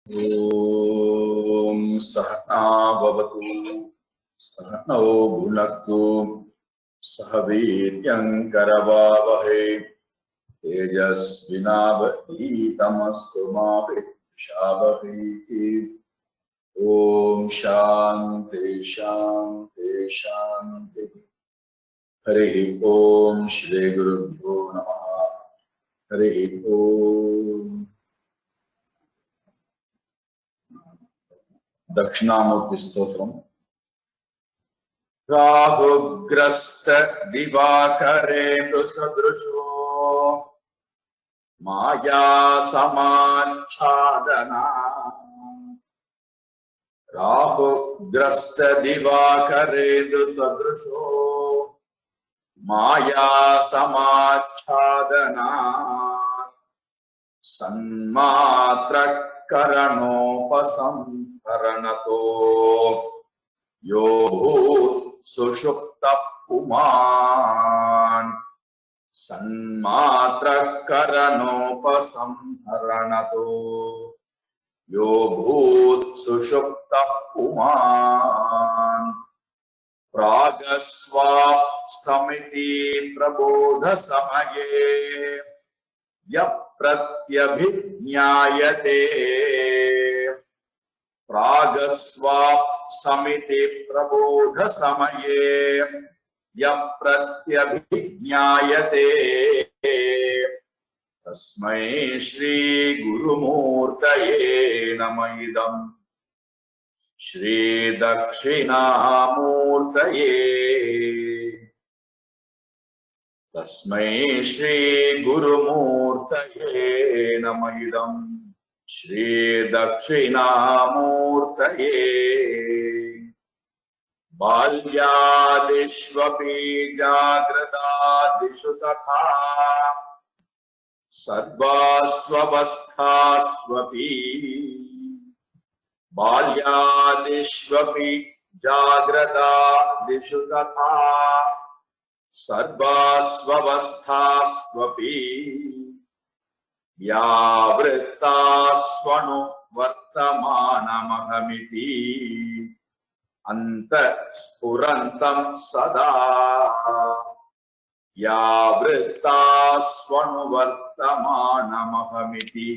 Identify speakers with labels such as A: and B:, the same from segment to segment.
A: ॐ सहना भवतु सहनौ भुनक्तु सह वीर्यङ्करवावहै तेजस्विनावधीतमस्तु मा विद्विषावहै। ॐ शान्ति शान्ति शान्ति। हरिः ॐ श्री गुरुभ्यो नमः। हरिः ॐ। दक्षिणामूर्ति स्तोत्रम। राहुग्रस्त दिवाकरेन्दु सदृशो माया समाच्छादना। राहुग्रस्त दिवाकरेन्दु सदृशो माया समाच्छादना। सन्मात्र करणोपसंहरणतो यो भूत् सुषुप्तः पुमान्। सन्मात्र करणोपसंहरणतो यो भूत् सुषुप्तः पुमान्। प्रागस्वाप्समिति प्रबोध समये यः प्रत्यभिज्ञायते। प्रागस्वाप्समिति प्रबोध समये यः प्रत्यभिज्ञायते तस्मै श्री गुरुमूर्तये नमः इदम्। श्री दक्षिणामूर्तये तस्मै श्री गुरुमूर्तये नमः इदम्। श्री दक्षिणामूर्तये। बाल्यादिष्वपि जाग्रदादिषु तथा सर्वास्वस्थास्वपि। बाल्यादिष्वपि जाग्रदादिषु तथा सर्वास्वस्थास्वपि। व्यावृत्तास्वनु वर्तमानमहमिति अन्तःस्फुरन्तं सदा। व्यावृत्तास्वनु वर्तमानमहमिति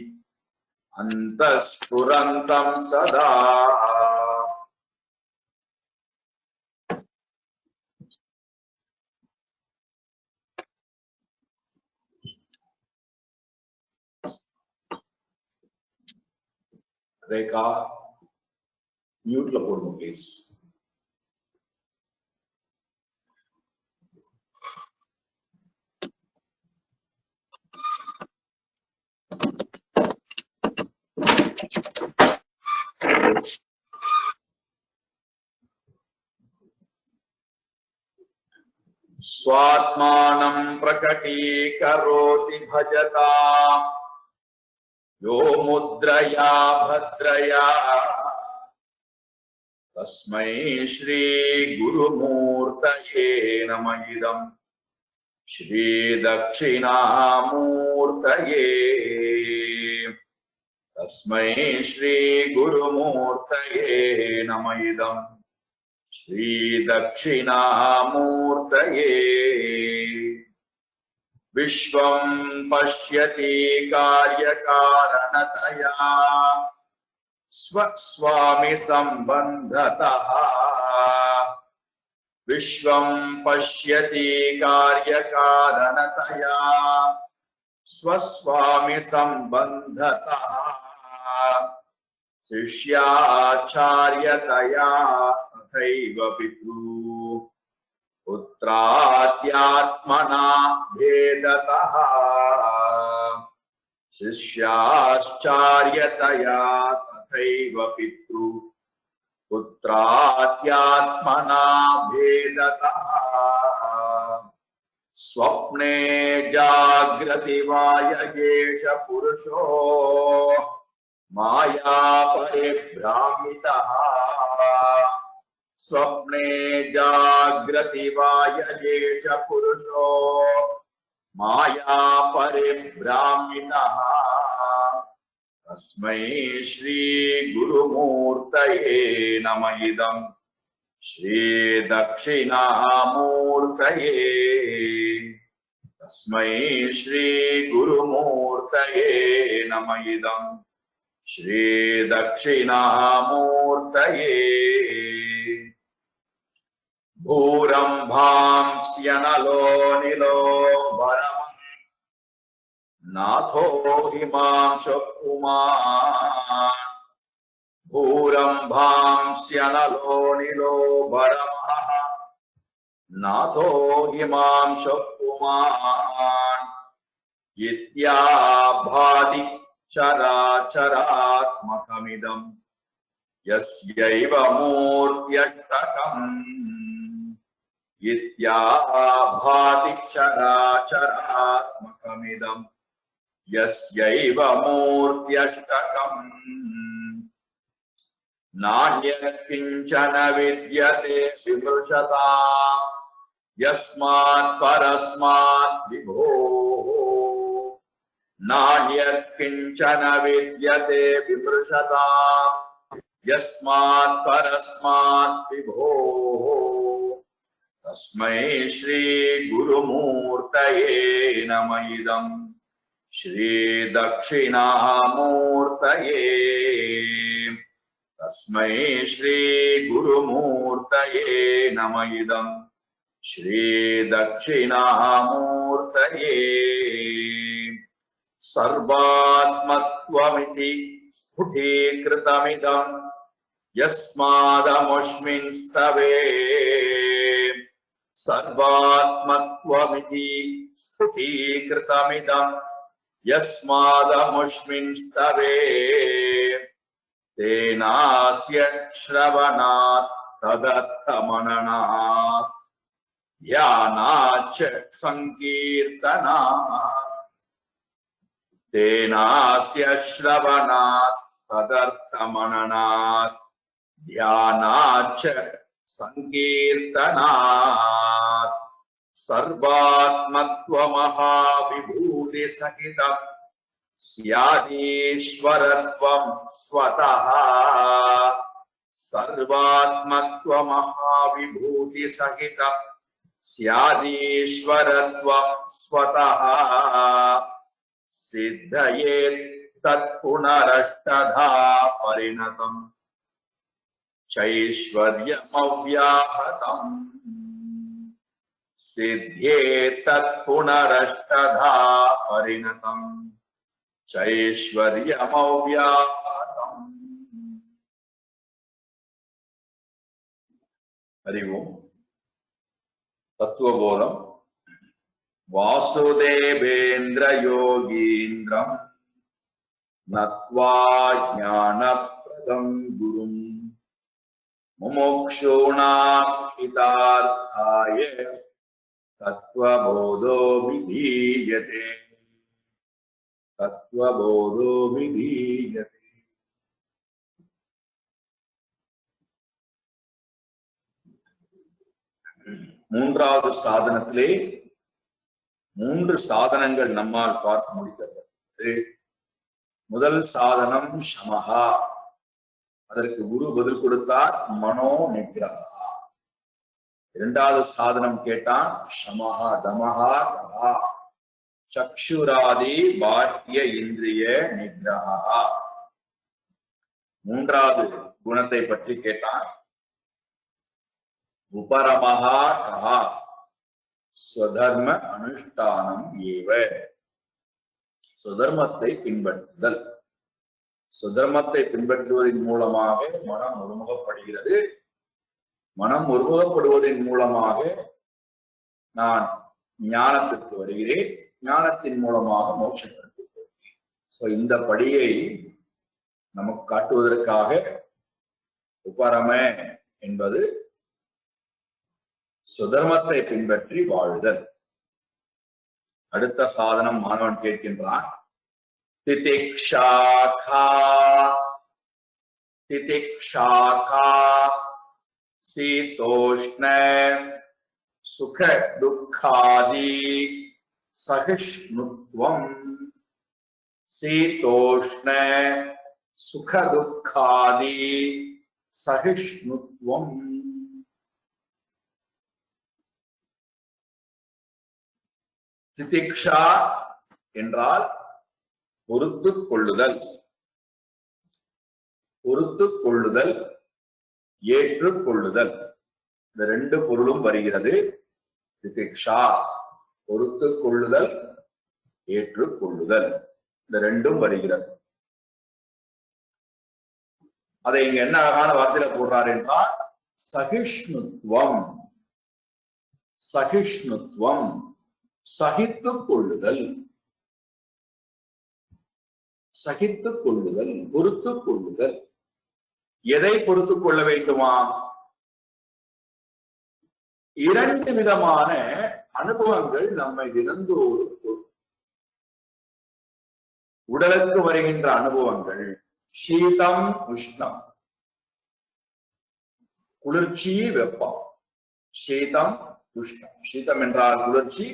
A: अन्तःस्फुरन्तं सदा। रेखा म्यूट्ல போடுங்க ப்ளீஸ்। स्वात्मानं प्रकटीकरोति भजता यो मुद्रया भद्रया तस्मै श्री गुरुमूर्तये नमः इदम्। श्री दक्षिणामूर्तये तस्मै श्री गुरुमूर्तये नमः इदम्। श्री दक्षिणामूर्तये। विश्वं पश्यति कार्यकारणतया स्वस्वामि संबंधतः। विश्वं पश्यति कार्यकारणतया स्वस्वामि संबंधतः। शिष्याचार्यतया तथैव पितृ पुत्रात्यात्मना भेदतः। शिष्याश्चार्यतया तथैव पितृ पुत्रात्यात्मना भेदतः। स्वप्ने जाग्रति वाययेष पुरुषो माया परिभ्रामितः। स्वप्ने जाग्रति वाययेष पुरुषो माया परिभ्रामितः। तस्मै श्री गुरुमूर्तये नमः इदं श्री दक्षिणामूर्तये तस्मै श्री गुरुमूर्तये नमः इदं श्री दक्षिणामूर्तये भूरंभांस्यनलो निलो वरम नाथो हिमांशु पुमान् भूरंभांस्यनलो निलो वरमः नाथो हिमांशु पुमान् इत्याभाति चराचरात्मकमिदं यस्यैव मूर्त्यष्टकम् इत्याभाति चराचरात्मकमिदं यस्यैव मूर्त्यष्टकम् नान्यत्किञ्चन विद्यते विमृशता यस्मात् परस्मात् विभोः नान्यत्किञ्चन विद्यते विमृशता यस्मात् परस्मात् विभोः तस्मै श्री गुरुमूर्तये नमः इदं श्री दक्षिणामूर्तये तस्मै श्री गुरुमूर्तये नमः इदं श्री दक्षिणामूर्तये सर्वात्मत्वमिति स्फुटीकृतमिदं यस्मादमुष्मिन् स्तवे सर्वात्मत्वमिति स्फुटीकृतमिदं यस्मादमुष्मिन् स्तवे तेनास्य श्रवणात् तदर्थमननात् ध्यानाच्च संकीर्तनात् तेनास्य श्रवणात् तदर्थमननात् ध्यानाच्च संकीर्तनात् सर्वात्मत्वमहाविभूतिसहितं स्यादीश्वरत्वं स्वतः सर्वात्मत्वमहाविभूतिसहितं स्यादीश्वरत्वं स्वतः सिद्धयेत् तत्पुनरष्टधा परिणतम् चैश्वर्यमव्याहतम् सिद्ध्येत् तत्पुनरष्टधा परिणतम् चैश्वर्यमव्याहतम् हरि ओम तत्वबोधम् वासुदेवेन्द्र योगीन्द्रं नत्वा ज्ञानप्रदं गुरुं मुमुक्षूणां हितार्थाय तत्वबोधो विधीयते तत्वबोधो विधीयते மூன்றாவது சாதனத்திலே மூன்று சாதனங்கள் நம்மால் பார்க்க முடிக்கப்பட்டது. முதல் சாதனம் சமஹா, அதற்கு குரு பதில் கொடுத்தார் மனோ நிகிரஹா. இரண்டாவது சாதனம் கேட்டான் சமஹா தமஹா தஹா சக்ஷுராதி பாஹ்ய இந்திரிய நிகிரஹா. மூன்றாவது குணத்தை பற்றி கேட்டான் உபரமஹா கஹா ஸ்வதர்ம அனுஷ்டானம் ஏவ, சுதர்மத்தை பின்பற்றுதல். சுதர்மத்தை பின்பற்றுவதன் மூலமாக மனம் ஒருமுகப்படுகிறது. மனம் ஒருமுகப்படுவதன் மூலமாக நான் ஞானத்திற்கு வருகிறேன், ஞானத்தின் மூலமாக மோட்சத்திற்கு வருகிறேன். சோ இந்த படியை நமக்கு காட்டுவதற்காக உபரம என்பது சுதர்மத்தை பின்பற்றி வாழுதல். அடுத்த சாதனம் மாணவன் கேட்கின்றான் திதிக்ஷாகா. திதிக்ஷாகா சீதோஷ்ண சுக துக்காதி சகிஷ்ணுத்வம் சீதோஷ்ண சுகதுக்காதி சகிஷ்ணுத்வம். திதிக்ஷா என்றால் பொறுத்துக் கொள்ளுதல், பொறுத்துக் கொள்ளுதல், ஏற்றுக் கொள்ளுதல். இந்த ரெண்டு பொருளும் வருகிறது. திதிக்ஷா பொறுத்துக் கொள்ளுதல், ஏற்றுக் கொள்ளுதல், இந்த ரெண்டும் வருகிறது. அதை இங்க என்ன அழகான வார்த்தையில போடுறார் என்றால் சகிஷ்ணுத்வம். சகிஷ்ணுத்வம் சகித்துக் கொள்ளுதல், சகித்துக் கொள்ளுதல், பொறுத்துக் கொள்ளுதல். எதை பொறுத்துக் கொள்ள வேண்டுமா? இரண்டு விதமான அனுபவங்கள் நம்மை தினந்தோறும் உடலுக்கு வருகின்ற அனுபவங்கள். சீதம் உஷ்ணம், குளிர்ச்சி வெப்பம். சீதம் உஷ்ணம். சீதம் என்றால் குளிர்ச்சி,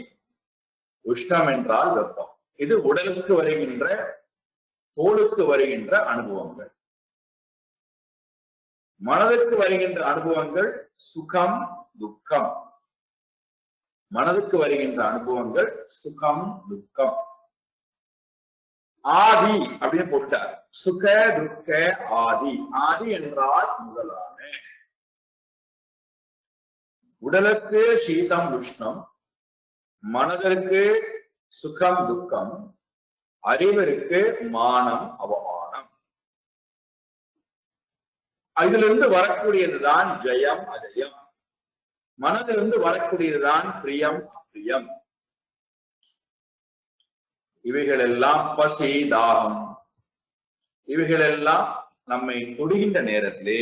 A: உஷ்ணம் என்றால் வெப்பம். இது உடலுக்கு வருகின்ற, தோலுக்கு வருகின்ற அனுபவங்கள். மனதுக்கு வருகின்ற அனுபவங்கள் சுகம் துக்கம். மனதுக்கு வருகின்ற அனுபவங்கள் சுகம் துக்கம். ஆதி அப்படின்னு போட்டார். சுக துக்க ஆதி. ஆதி என்றால் முதலான. உடலுக்கு சீதம் உஷ்ணம், மனதிற்கு சுகம் துக்கம், அறிவிற்கு மானம் அவமானம். இதிலிருந்து வரக்கூடியதுதான் ஜெயம் அஜயம். மனதிலிருந்து வரக்கூடியதுதான் பிரியம் அப்பிரியம். இவைகளெல்லாம் பசி தாகம், இவைகளெல்லாம் நம்மை தொடுகின்ற நேரத்திலே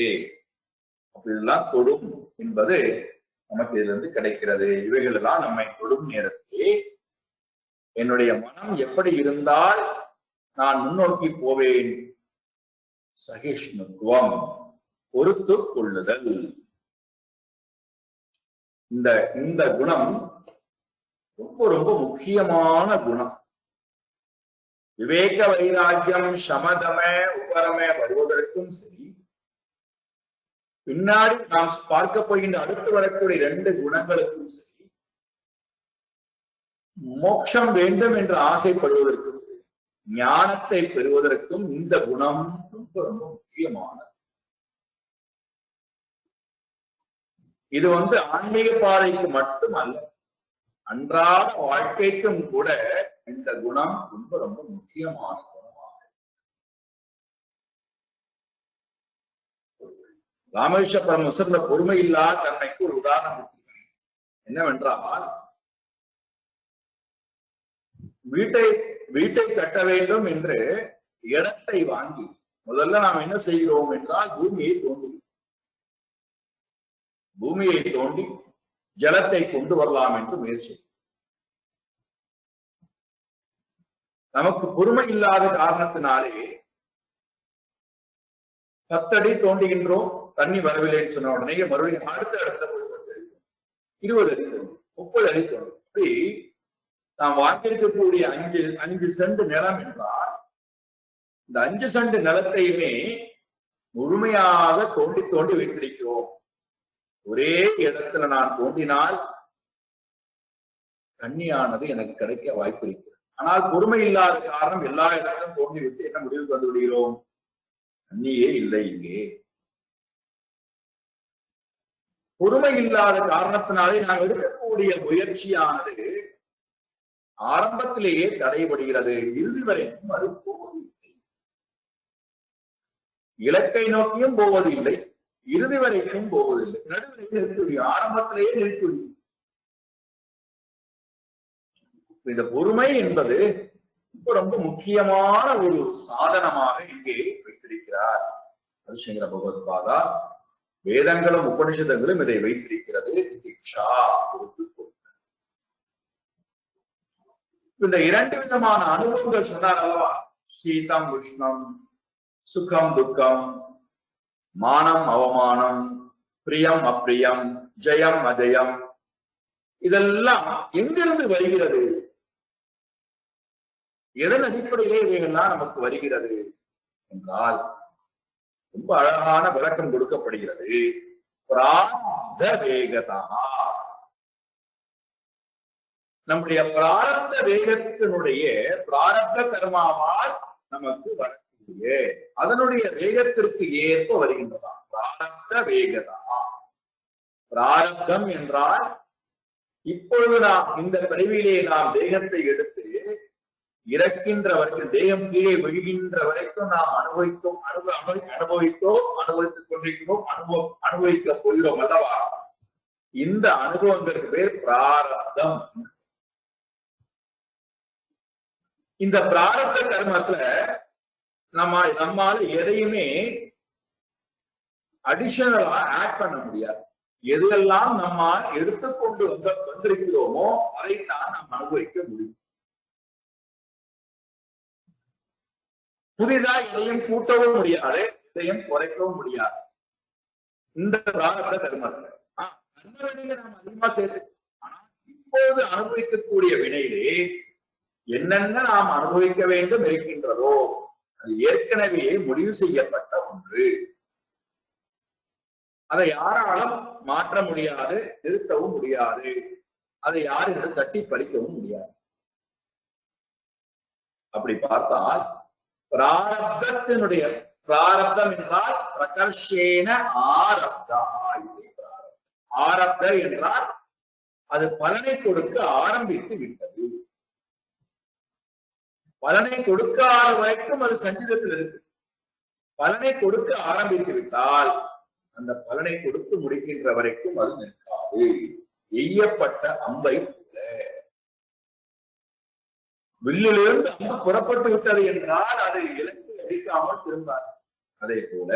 A: அப்படியெல்லாம் தொடும் என்பது நமக்கு இதிலிருந்து கிடைக்கிறது. இவைகள் எல்லாம் நம்மை தொடும் நேரத்திலே என்னுடைய மனம் எப்படி இருந்தால் நான் முன்னோக்கி போவேன்? சகிஷ்ணுத்துவம், பொறுத்துக் கொள்ளுதல். இந்த குணம் ரொம்ப ரொம்ப முக்கியமான குணம். விவேக வைராக்கியம் சமதம உபரம வருவதற்கும் சரி, பின்னாடி நாம் பார்க்க போகின்ற அடுத்து வரக்கூடிய இரண்டு குணங்களுக்கும் சரி, மோட்சம் வேண்டும் என்று ஆசைப்படுவதற்கும் சரி, ஞானத்தை பெறுவதற்கும் இந்த குணம் ரொம்ப ரொம்ப முக்கியமானது. இது ஆன்மீக பாதைக்கு மட்டுமல்ல, அன்றாட வாழ்க்கைக்கும் கூட இந்த குணம் ரொம்ப ரொம்ப முக்கியமான குணமாகும். ராமகிருஷ்ண பரமஹம்சர் இந்த பொறுமையில்லா தன்மைக்கு ஒரு உதாரணம் என்னவென்றால், வீட்டை கட்ட வேண்டும் என்று இடத்தை வாங்கி முதல்ல நாம் என்ன செய்கிறோம் என்றால் பூமியை தோண்டி ஜலத்தை கொண்டு வரலாம் என்று முயற்சி. நமக்கு பொறுமை இல்லாத காரணத்தினாலே 10 அடி தோண்டுகின்றோம், தண்ணி வரவில்லைன்னு சொன்ன உடனே மறுபடியும் அடுத்த 20 அடி தோண்டும், 30 அடி தோண்டும். அப்படி நாம் வாங்கியிருக்கக்கூடிய 5 சென்ட் நிலம் என்றால் இந்த 5 சென்ட் நிலத்தையுமே முழுமையாக தோண்டி தோண்டி வைத்திருக்கிறோம். ஒரே இடத்துல நான் தோண்டினால் தண்ணியானது எனக்கு கிடைக்க வாய்ப்பு இருக்கிறது. ஆனால் பொறுமை இல்லாத காரணம் எல்லா இடத்திலும் தோண்டி விட்டு என்ன முடிவு கொண்டு விடுகிறோம்? தண்ணியே இல்லை இங்கே. பொறுமை இல்லாத காரணத்தினாலே நாம் எடுக்கக்கூடிய முயற்சியானது ஆரம்பத்திலேயே தடைபடுகிறது. இறுதி வரைக்கும் அது போவதில்லை. இலக்கை நோக்கியும் போவதில்லை, இறுதி வரைக்கும் போவதில்லை. நடுவில் நிறுத்தி, ஆரம்பத்திலேயே நிறுத்தி. இந்த பொறுமை என்பது ரொம்ப முக்கியமான ஒரு சாதனமாக இங்கே வைத்திருக்கிறார் ஹரிசங்கர பகவத்பாதா. வேதங்களும் உபனிஷதங்களும் இதை வைத்திருக்கிறது. தீட்சா, இந்த 2 விதமான அனுபவங்கள் சொன்னார் அல்லவா? சீதம் உஷ்ணம், சுகம் துக்கம், மானம் அவமானம், பிரியம் அப்பிரியம், ஜெயம் அஜயம். இதெல்லாம் எங்கிருந்து வருகிறது? எதன் அடிப்படையிலே இவைகள்லாம் நமக்கு வருகிறது என்றால் ரொம்ப அழகான விளக்கம் கொடுக்கப்படுகிறது. பிராரப்த வேகதா, நம்முடைய பிராரப்த வேகத்தினுடைய பிராரப்த கர்மாவால் நமக்கு வரக்கூடிய அதனுடைய வேகத்திற்கு ஏற்ப வருகின்றதா பிராரப்த வேகதா. பிராரப்தம் என்றால் இப்பொழுது நாம் இந்த பிறவியிலே நாம் தேகத்தை எடுத்து இறக்கின்ற வரைக்கும், தேகம் கீழே விழுகின்ற வரைக்கும் நாம் அனுபவித்துக் கொண்டிருக்கிறோம், அனுபவிக்க போகிறோம் அல்லவா. இந்த அனுபவங்களுக்கு பேர் பிராரப்தம். இந்த பிராரப்த கர்மத்துல நம்மால எதையுமே அடிஷனலா ஆட் பண்ண முடியாது. எதுவெல்லாம் நம்மால் எடுத்துக்கொண்டு வந்திருக்கிறோமோ அதைத்தான் நாம் அனுபவிக்க முடியும். புதிதா எதையும் கூட்டவும் முடியாது, எதையும் குறைக்கவும் முடியாது. இந்த பிராரப்த கர்மத்துல அந்த வினையை நாம் அதிகமா சேர்த்து, ஆனால் இப்போது அனுபவிக்கக்கூடிய வினையிலே என்னென்ன நாம் அனுபவிக்க வேண்டும் இருக்கின்றதோ அது ஏற்கனவே முடிவு செய்யப்பட்ட ஒன்று. அதை யாராலும் மாற்ற முடியாது, நிறுத்தவும் முடியாது, அதை யாரும் தட்டி பறிக்கவும் முடியாது. அப்படி பார்த்தால் பிராரப்தத்தினுடைய பிராரப்தம் என்றால் பிரகர்ஷேன ஆரப்தா. ஆரப்த என்றால் அது பலனை கொடுக்க ஆரம்பித்து விட்டது. பலனை கொடுக்காத வரைக்கும் அது சஞ்சிதத்தில் இருக்கு. பலனை கொடுக்க ஆரம்பித்து விட்டால் அந்த பலனை கொடுத்து முடிக்கின்ற வரைக்கும் அது நிற்காது. எய்யப்பட்ட அம்பை போல, வில்லிலிருந்து அம்பு புறப்பட்டு விட்டது என்றால் அதை இலக்கு அடிக்காமல் திரும்பாது. அதே போல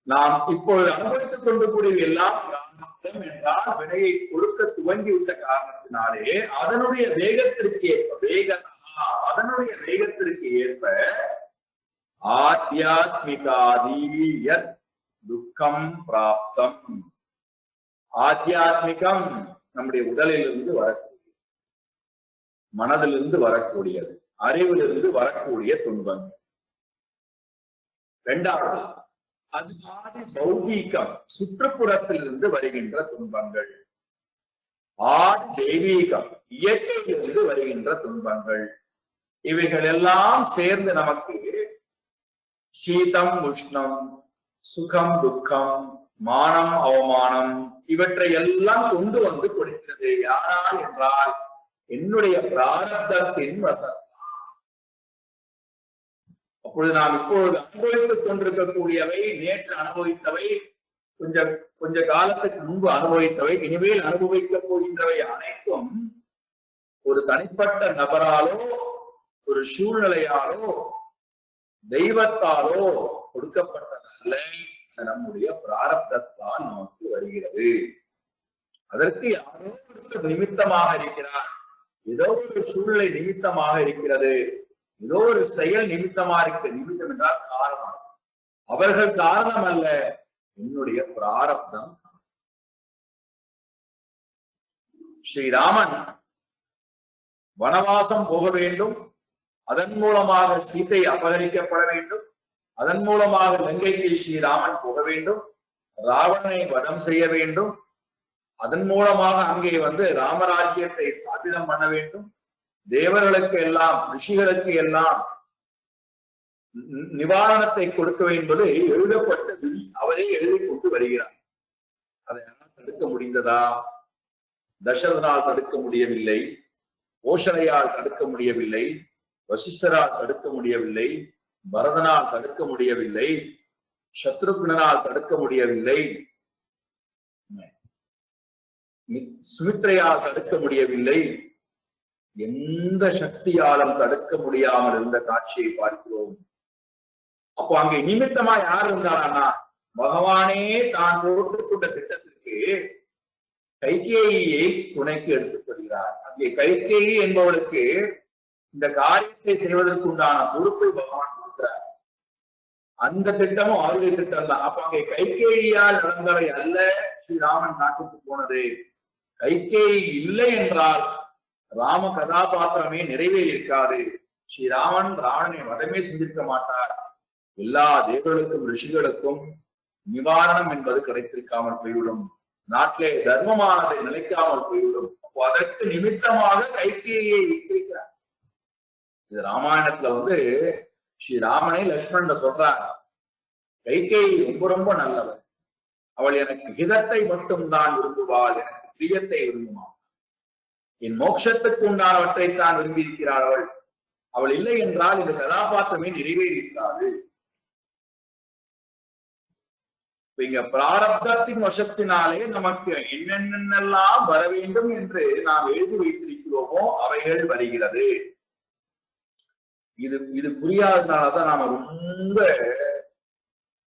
A: நாம் இப்பொழுது அனுபவித்துக் கொண்டு கூடிய எல்லாம் பிராரப்தம் என்றால் வினையை கொடுக்க துவங்கிவிட்ட காரணத்தினாலே அதனுடைய வேகத்திற்கு ஏற்ப அதனுடைய வேகத்திற்கு ஏற்ப ஆத்தியாத்மிகாதீயத் துக்கம் பிராப்தம். ஆத்தியாத்மிகம் நம்முடைய உடலிலிருந்து வரக்கூடிய, மனதிலிருந்து வரக்கூடியது, அறிவிலிருந்து வரக்கூடிய துன்பம். இரண்டாவது அது ஆதி பௌதீகம், சுற்றுப்புறத்திலிருந்து வருகின்ற துன்பங்கள். ஆதி தெய்வீகம், இயற்கையிலிருந்து வருகின்ற துன்பங்கள். இவைகள் எல்லாம் சேர்ந்து நமக்கு சீதம் உஷ்ணம், சுகம் துக்கம், மானம் அவமானம் இவற்றை எல்லாம் கொண்டு வந்து கொடுக்கிறது. யாரால் என்றால் என்னுடைய பிராரப்தத்தின் வசம். அப்பொழுது நாம் இப்பொழுது அனுபவித்துக் கொண்டிருக்கக்கூடியவை, நேற்று அனுபவித்தவை, கொஞ்ச காலத்துக்கு முன்பு அனுபவித்தவை, இனிமேல் அனுபவிக்கப் போகின்றவை அனைத்தும் ஒரு தனிப்பட்ட நபராலோ ஒரு சூழ்நிலையாலோ தெய்வத்தாலோ கொடுக்கப்பட்டதல்ல, நம்முடைய பிராரப்தத்தால் நமக்கு வருகிறது. அதற்கு யாரோ ஒருத்தர் நிமித்தமாக இருக்கிறார், ஏதோ ஒரு சூழ்நிலை நிமித்தமாக இருக்கிறது, ஏதோ ஒரு செயல் நிமித்தமா இருக்க. நிமித்தம் என்றால் காரணம். அவர்கள் காரணம் அல்ல, என்னுடைய பிராரப்தம். ஸ்ரீராமன் வனவாசம் போக வேண்டும், அதன் மூலமாக சீதை அபகரிக்கப்பட வேண்டும், அதன் மூலமாக லங்கைக்கு ஸ்ரீராமன் போக வேண்டும், ராவணனை வதம் செய்ய வேண்டும், அதன் மூலமாக அங்கே ராமராஜ்யத்தை ஸ்தாபிதம் பண்ண வேண்டும், தேவர்களுக்கு எல்லாம் ரிஷிகளுக்கு எல்லாம் நிவாரணத்தை கொடுக்க என்பது எழுதப்பட்ட விதி. அவரே எழுதி கொண்டு வருகிறார். அதை தடுக்க முடிந்ததா? தசரதனால் தடுக்க முடியவில்லை, கோசலையால் தடுக்க முடியவில்லை, வசிஷ்டரால் தடுக்க முடியவில்லை, பரதனால் தடுக்க முடியவில்லை, சத்ருக்னால் தடுக்க முடியவில்லை, சுமித்ரையால் தடுக்க முடியவில்லை. எந்த சக்தியாலும் தடுக்க முடியாமல் இருந்த காட்சியை பார்க்கிறோம். அப்போ அங்கே நிமித்தமா யார் இருந்தாரானா, பகவானே தான் போட்டுக்கொண்ட திட்டத்திற்கு கைகேயியை துணைக்கு எடுத்துக் கொள்கிறார். அங்கே கைகேயி என்பவளுக்கு இந்த காரியத்தை செய்வதற்கு உண்டான பொறுப்பை பகவான் கொடுக்கிறார். அந்த திட்டமும் அவருடைய திட்டம் தான். அப்ப அங்கே கைகேயியால் நடந்தவை அல்ல ஸ்ரீராமன் நாட்டுக்கு போனது. கைகேயி இல்லை என்றால் ராம கதாபாத்திரமே நிறைவேறியிருக்காது. ஸ்ரீராமன் ராவணனை வதமே செஞ்சிருக்க மாட்டார். எல்லா தேவர்களுக்கும் ரிஷிகளுக்கும் நிவாரணம் என்பது கிடைத்திருக்காமல் போய்விடும். நாட்டிலே தர்மமானதை நிலைக்காமல் போய்விடும். அதற்கு நிமித்தமாக கைகேயியை வைத்திருக்கிறார். இது ராமாயணத்துல ஸ்ரீராமனை லட்சுமணன் சொல்றார், கைகேயி ரொம்ப ரொம்ப நல்லவர், அவள் எனக்கு ஹிதத்தை மட்டும் தான் விரும்புவாள், எனக்கு பிரியத்தை விரும்புவாள், என் மோட்சத்துக்கு உண்டானவற்றை தான் விரும்பி இருக்கிறாள். அவள் இல்லை என்றால் இந்த கதாபாத்திரமே நிறைவேறியிருக்காது. இங்க பிராரப்தத்தின் வசத்தினாலே நமக்கு என்னென்னெல்லாம் வர வேண்டும் என்று நாம் எழுதி வைத்திருக்கிறோமோ அவைகள் வருகிறது. இது புரியாததுனாலதான் நாம ரொம்ப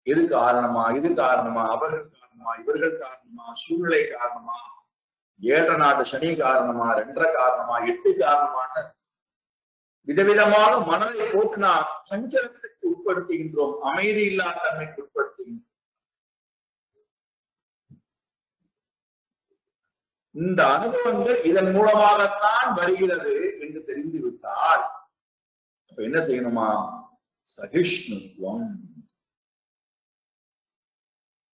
A: எது காரணமா, இது காரணமா, அவர்கள் காரணமா, இவர்கள் காரணமா, சூழ்நிலை காரணமா, 7 நாட்டு சனி காரணமா, 2 காரணமா, 8 காரணமான விதவிதமாக மனதை போட்டு நாம் சஞ்சலத்துக்கு உட்படுத்துகின்றோம், அமைதி இல்லாத தன்மைக்கு உட்படுத்துகின்றோம். இந்த அனுபவங்கள் இதன் மூலமாகத்தான் வருகிறது என்று தெரிந்து விட்டால் அப்ப என்ன செய்யணுமா? சகிஷ்ணுத்துவம்,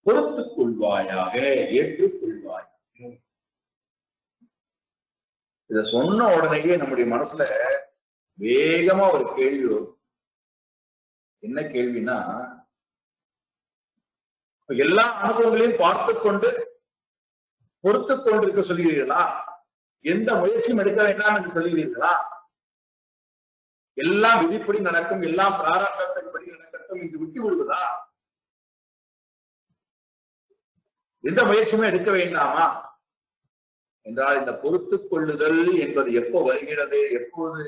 A: பொறுத்துக் கொள்வாயாக, ஏற்றுக்கொள்வாயாக. இத சொன்ன உடனேயே நம்முடைய மனசுல வேகமா ஒரு கேள்வி வரும். என்ன கேள்வினா, எல்லா அனுபவங்களையும் பார்த்து கொண்டு பொறுத்து கொண்டிருக்க சொல்லுகிறீர்களா? எந்த முயற்சியும் எடுக்க வேண்டாம் என்று சொல்லுகிறீர்களா? எல்லாம் விதிப்படி நடக்கும், எல்லாம் பிராரப்தத்தின்படி நடக்கட்டும் என்று விட்டு விடுவதா? எந்த முயற்சியுமே எடுக்க வேண்டாமா என்றால், இந்த பொறுத்துக் கொள்ளுதல் என்பது எப்போ வருகிறது, எப்போது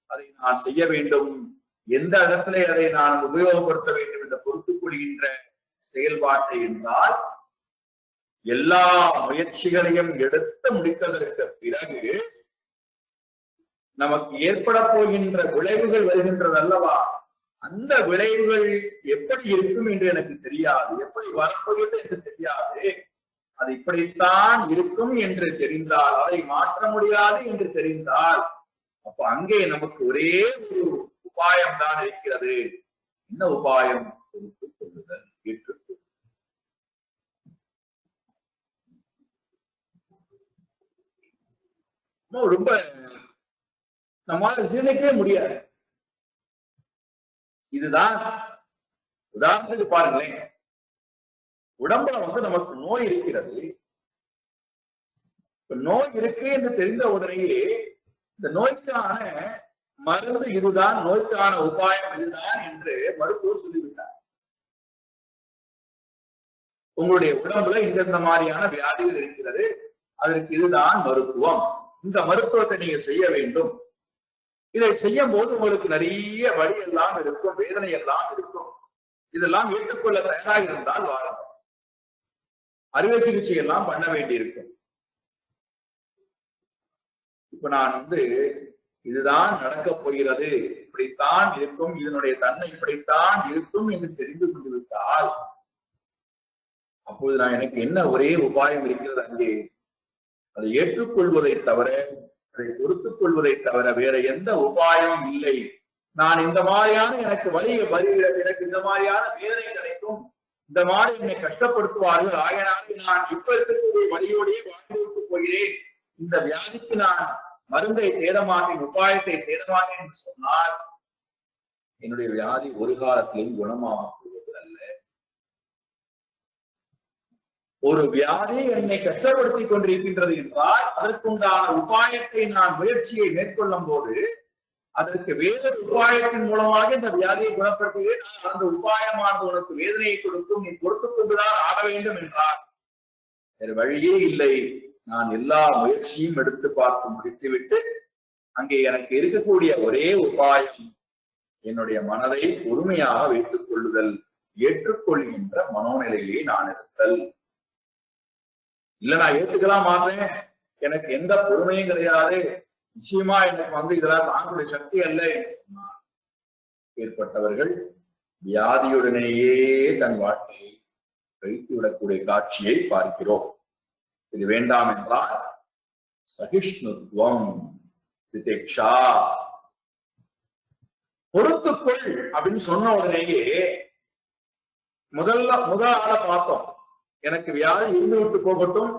A: அதை நான் செய்ய வேண்டும், எந்த இடத்திலே அதை நான் உபயோகப்படுத்த வேண்டும் இந்த பொறுத்துக் கொள்கின்ற செயல்பாட்டை என்றால், எல்லா முயற்சிகளையும் எடுத்து முடித்ததற்கு பிறகு நமக்கு ஏற்பட போகின்ற விளைவுகள் வருகின்றது அல்லவா? அந்த விளைவுகள் எப்படி இருக்கும் என்று எனக்கு தெரியாது, எப்படி வரப்போகிறது என்று தெரியாது. அது இப்படித்தான் இருக்கும் என்று தெரிந்தால், அதை மாற்ற முடியாது என்று தெரிந்தால், அப்ப அங்கே நமக்கு ஒரே ஒரு உபாயம் தான் இருக்கிறது. என்ன உபாயம்? பொறுத்துக் கொள்ளுதல், ஏற்றுக்கொள்ளுதல். ரொம்ப நம்மால ஜீரணிக்கவே முடியாது. இதுதான் உதாரணத்துக்கு பாருங்களேன், உடம்புல நமக்கு நோய் இருக்கிறது. நோய் இருக்கு என்று தெரிந்த உடனேயே இந்த நோய்க்கான மருந்து இதுதான், நோய்க்கான உபாயம் இதுதான் என்று மருத்துவர் சொல்லிவிட்டார். உங்களுடைய உடம்புல இந்த மாதிரியான வியாதிகள் இருக்கிறது, அதற்கு இதுதான் மருத்துவம், இந்த மருத்துவத்தை நீங்க செய்ய வேண்டும். இதை செய்யும் போது உங்களுக்கு நிறைய வலி எல்லாம் இருக்கும், வேதனை எல்லாம் இருக்கும். இதெல்லாம் ஏற்றுக்கொள்ள தயாராக இருந்தால் வாரம் அறுவை சிகிச்சை எல்லாம் பண்ண வேண்டியிருக்கும். இப்ப நான் இதுதான் நடக்கப் போகிறது, இப்படித்தான் இருக்கும், இதனுடைய தன்மை இப்படித்தான் இருக்கும் என்று தெரிந்து கொண்டு விட்டால், அப்போது எனக்கு என்ன ஒரே உபாயம் இருக்கிறது அங்கே? அதை ஏற்றுக்கொள்வதை தவிர, அதை பொறுத்துக் கொள்வதை தவிர வேற எந்த உபாயமும் இல்லை. நான் இந்த மாதிரியான எனக்கு எனக்கு இந்த மாதிரியான வேதனை கிடைக்கும், இந்த மாதிரி என்னை கஷ்டப்படுத்துவார்கள், ஆகையினாலே நான் இப்ப இருக்கக்கூடிய வழியோடையே வாழ்ந்து விட்டு போகிறேன், இந்த வியாதிக்கு நான் மருந்தை தேடமாட்டேன், உபாயத்தை தேடமாட்டேன் என்று சொன்னால் என்னுடைய வியாதி ஒரு காலத்திலும் குணமாக போவது அல்ல. ஒரு வியாதி என்னை கஷ்டப்படுத்தி கொண்டிருக்கின்றது என்றால், அதற்குண்டான உபாயத்தை நான் முயற்சியை மேற்கொள்ளும் போது அதற்கு வேறொரு உபாயத்தின் மூலமாக இந்த வியாதியை குணப்படுத்துகிறேன். அந்த உபாயமானது உனக்கு வேதனையை கொடுக்கும், நீ பொறுத்துக் கொண்டுதான் ஆட வேண்டும் என்றார். வேறு வழியே இல்லை. நான் எல்லா முயற்சியும் எடுத்து பார்த்து முடித்துவிட்டு அங்கே எனக்கு இருக்கக்கூடிய ஒரே உபாயம் என்னுடைய மனதை பொறுமையாக வைத்துக் கொள்ளுதல், ஏற்றுக்கொள்கின்ற மனோநிலையிலே நான் இருத்தல். இல்ல நான் ஏற்றுக்கலாம் மாட்டேன், எனக்கு எந்த பொறுமையும் கிடையாது, நிச்சயமா எனக்கு இதெல்லாம் தாங்களுடைய சக்தி அல்ல என்று சொன்னார். ஏற்பட்டவர்கள் வியாதியுடனேயே தன் வாழ்க்கையை கழித்து விடக்கூடிய காட்சியை பார்க்கிறோம். இது வேண்டாம் என்றால் சகிஷ்ணுத்துவம், திதிக்ஷா. பொறுத்துக்கொள் அப்படின்னு சொன்ன உடனேயே முதல் ஆளை பார்த்தோம். எனக்கு வியாதி இருந்து விட்டு போகட்டும்,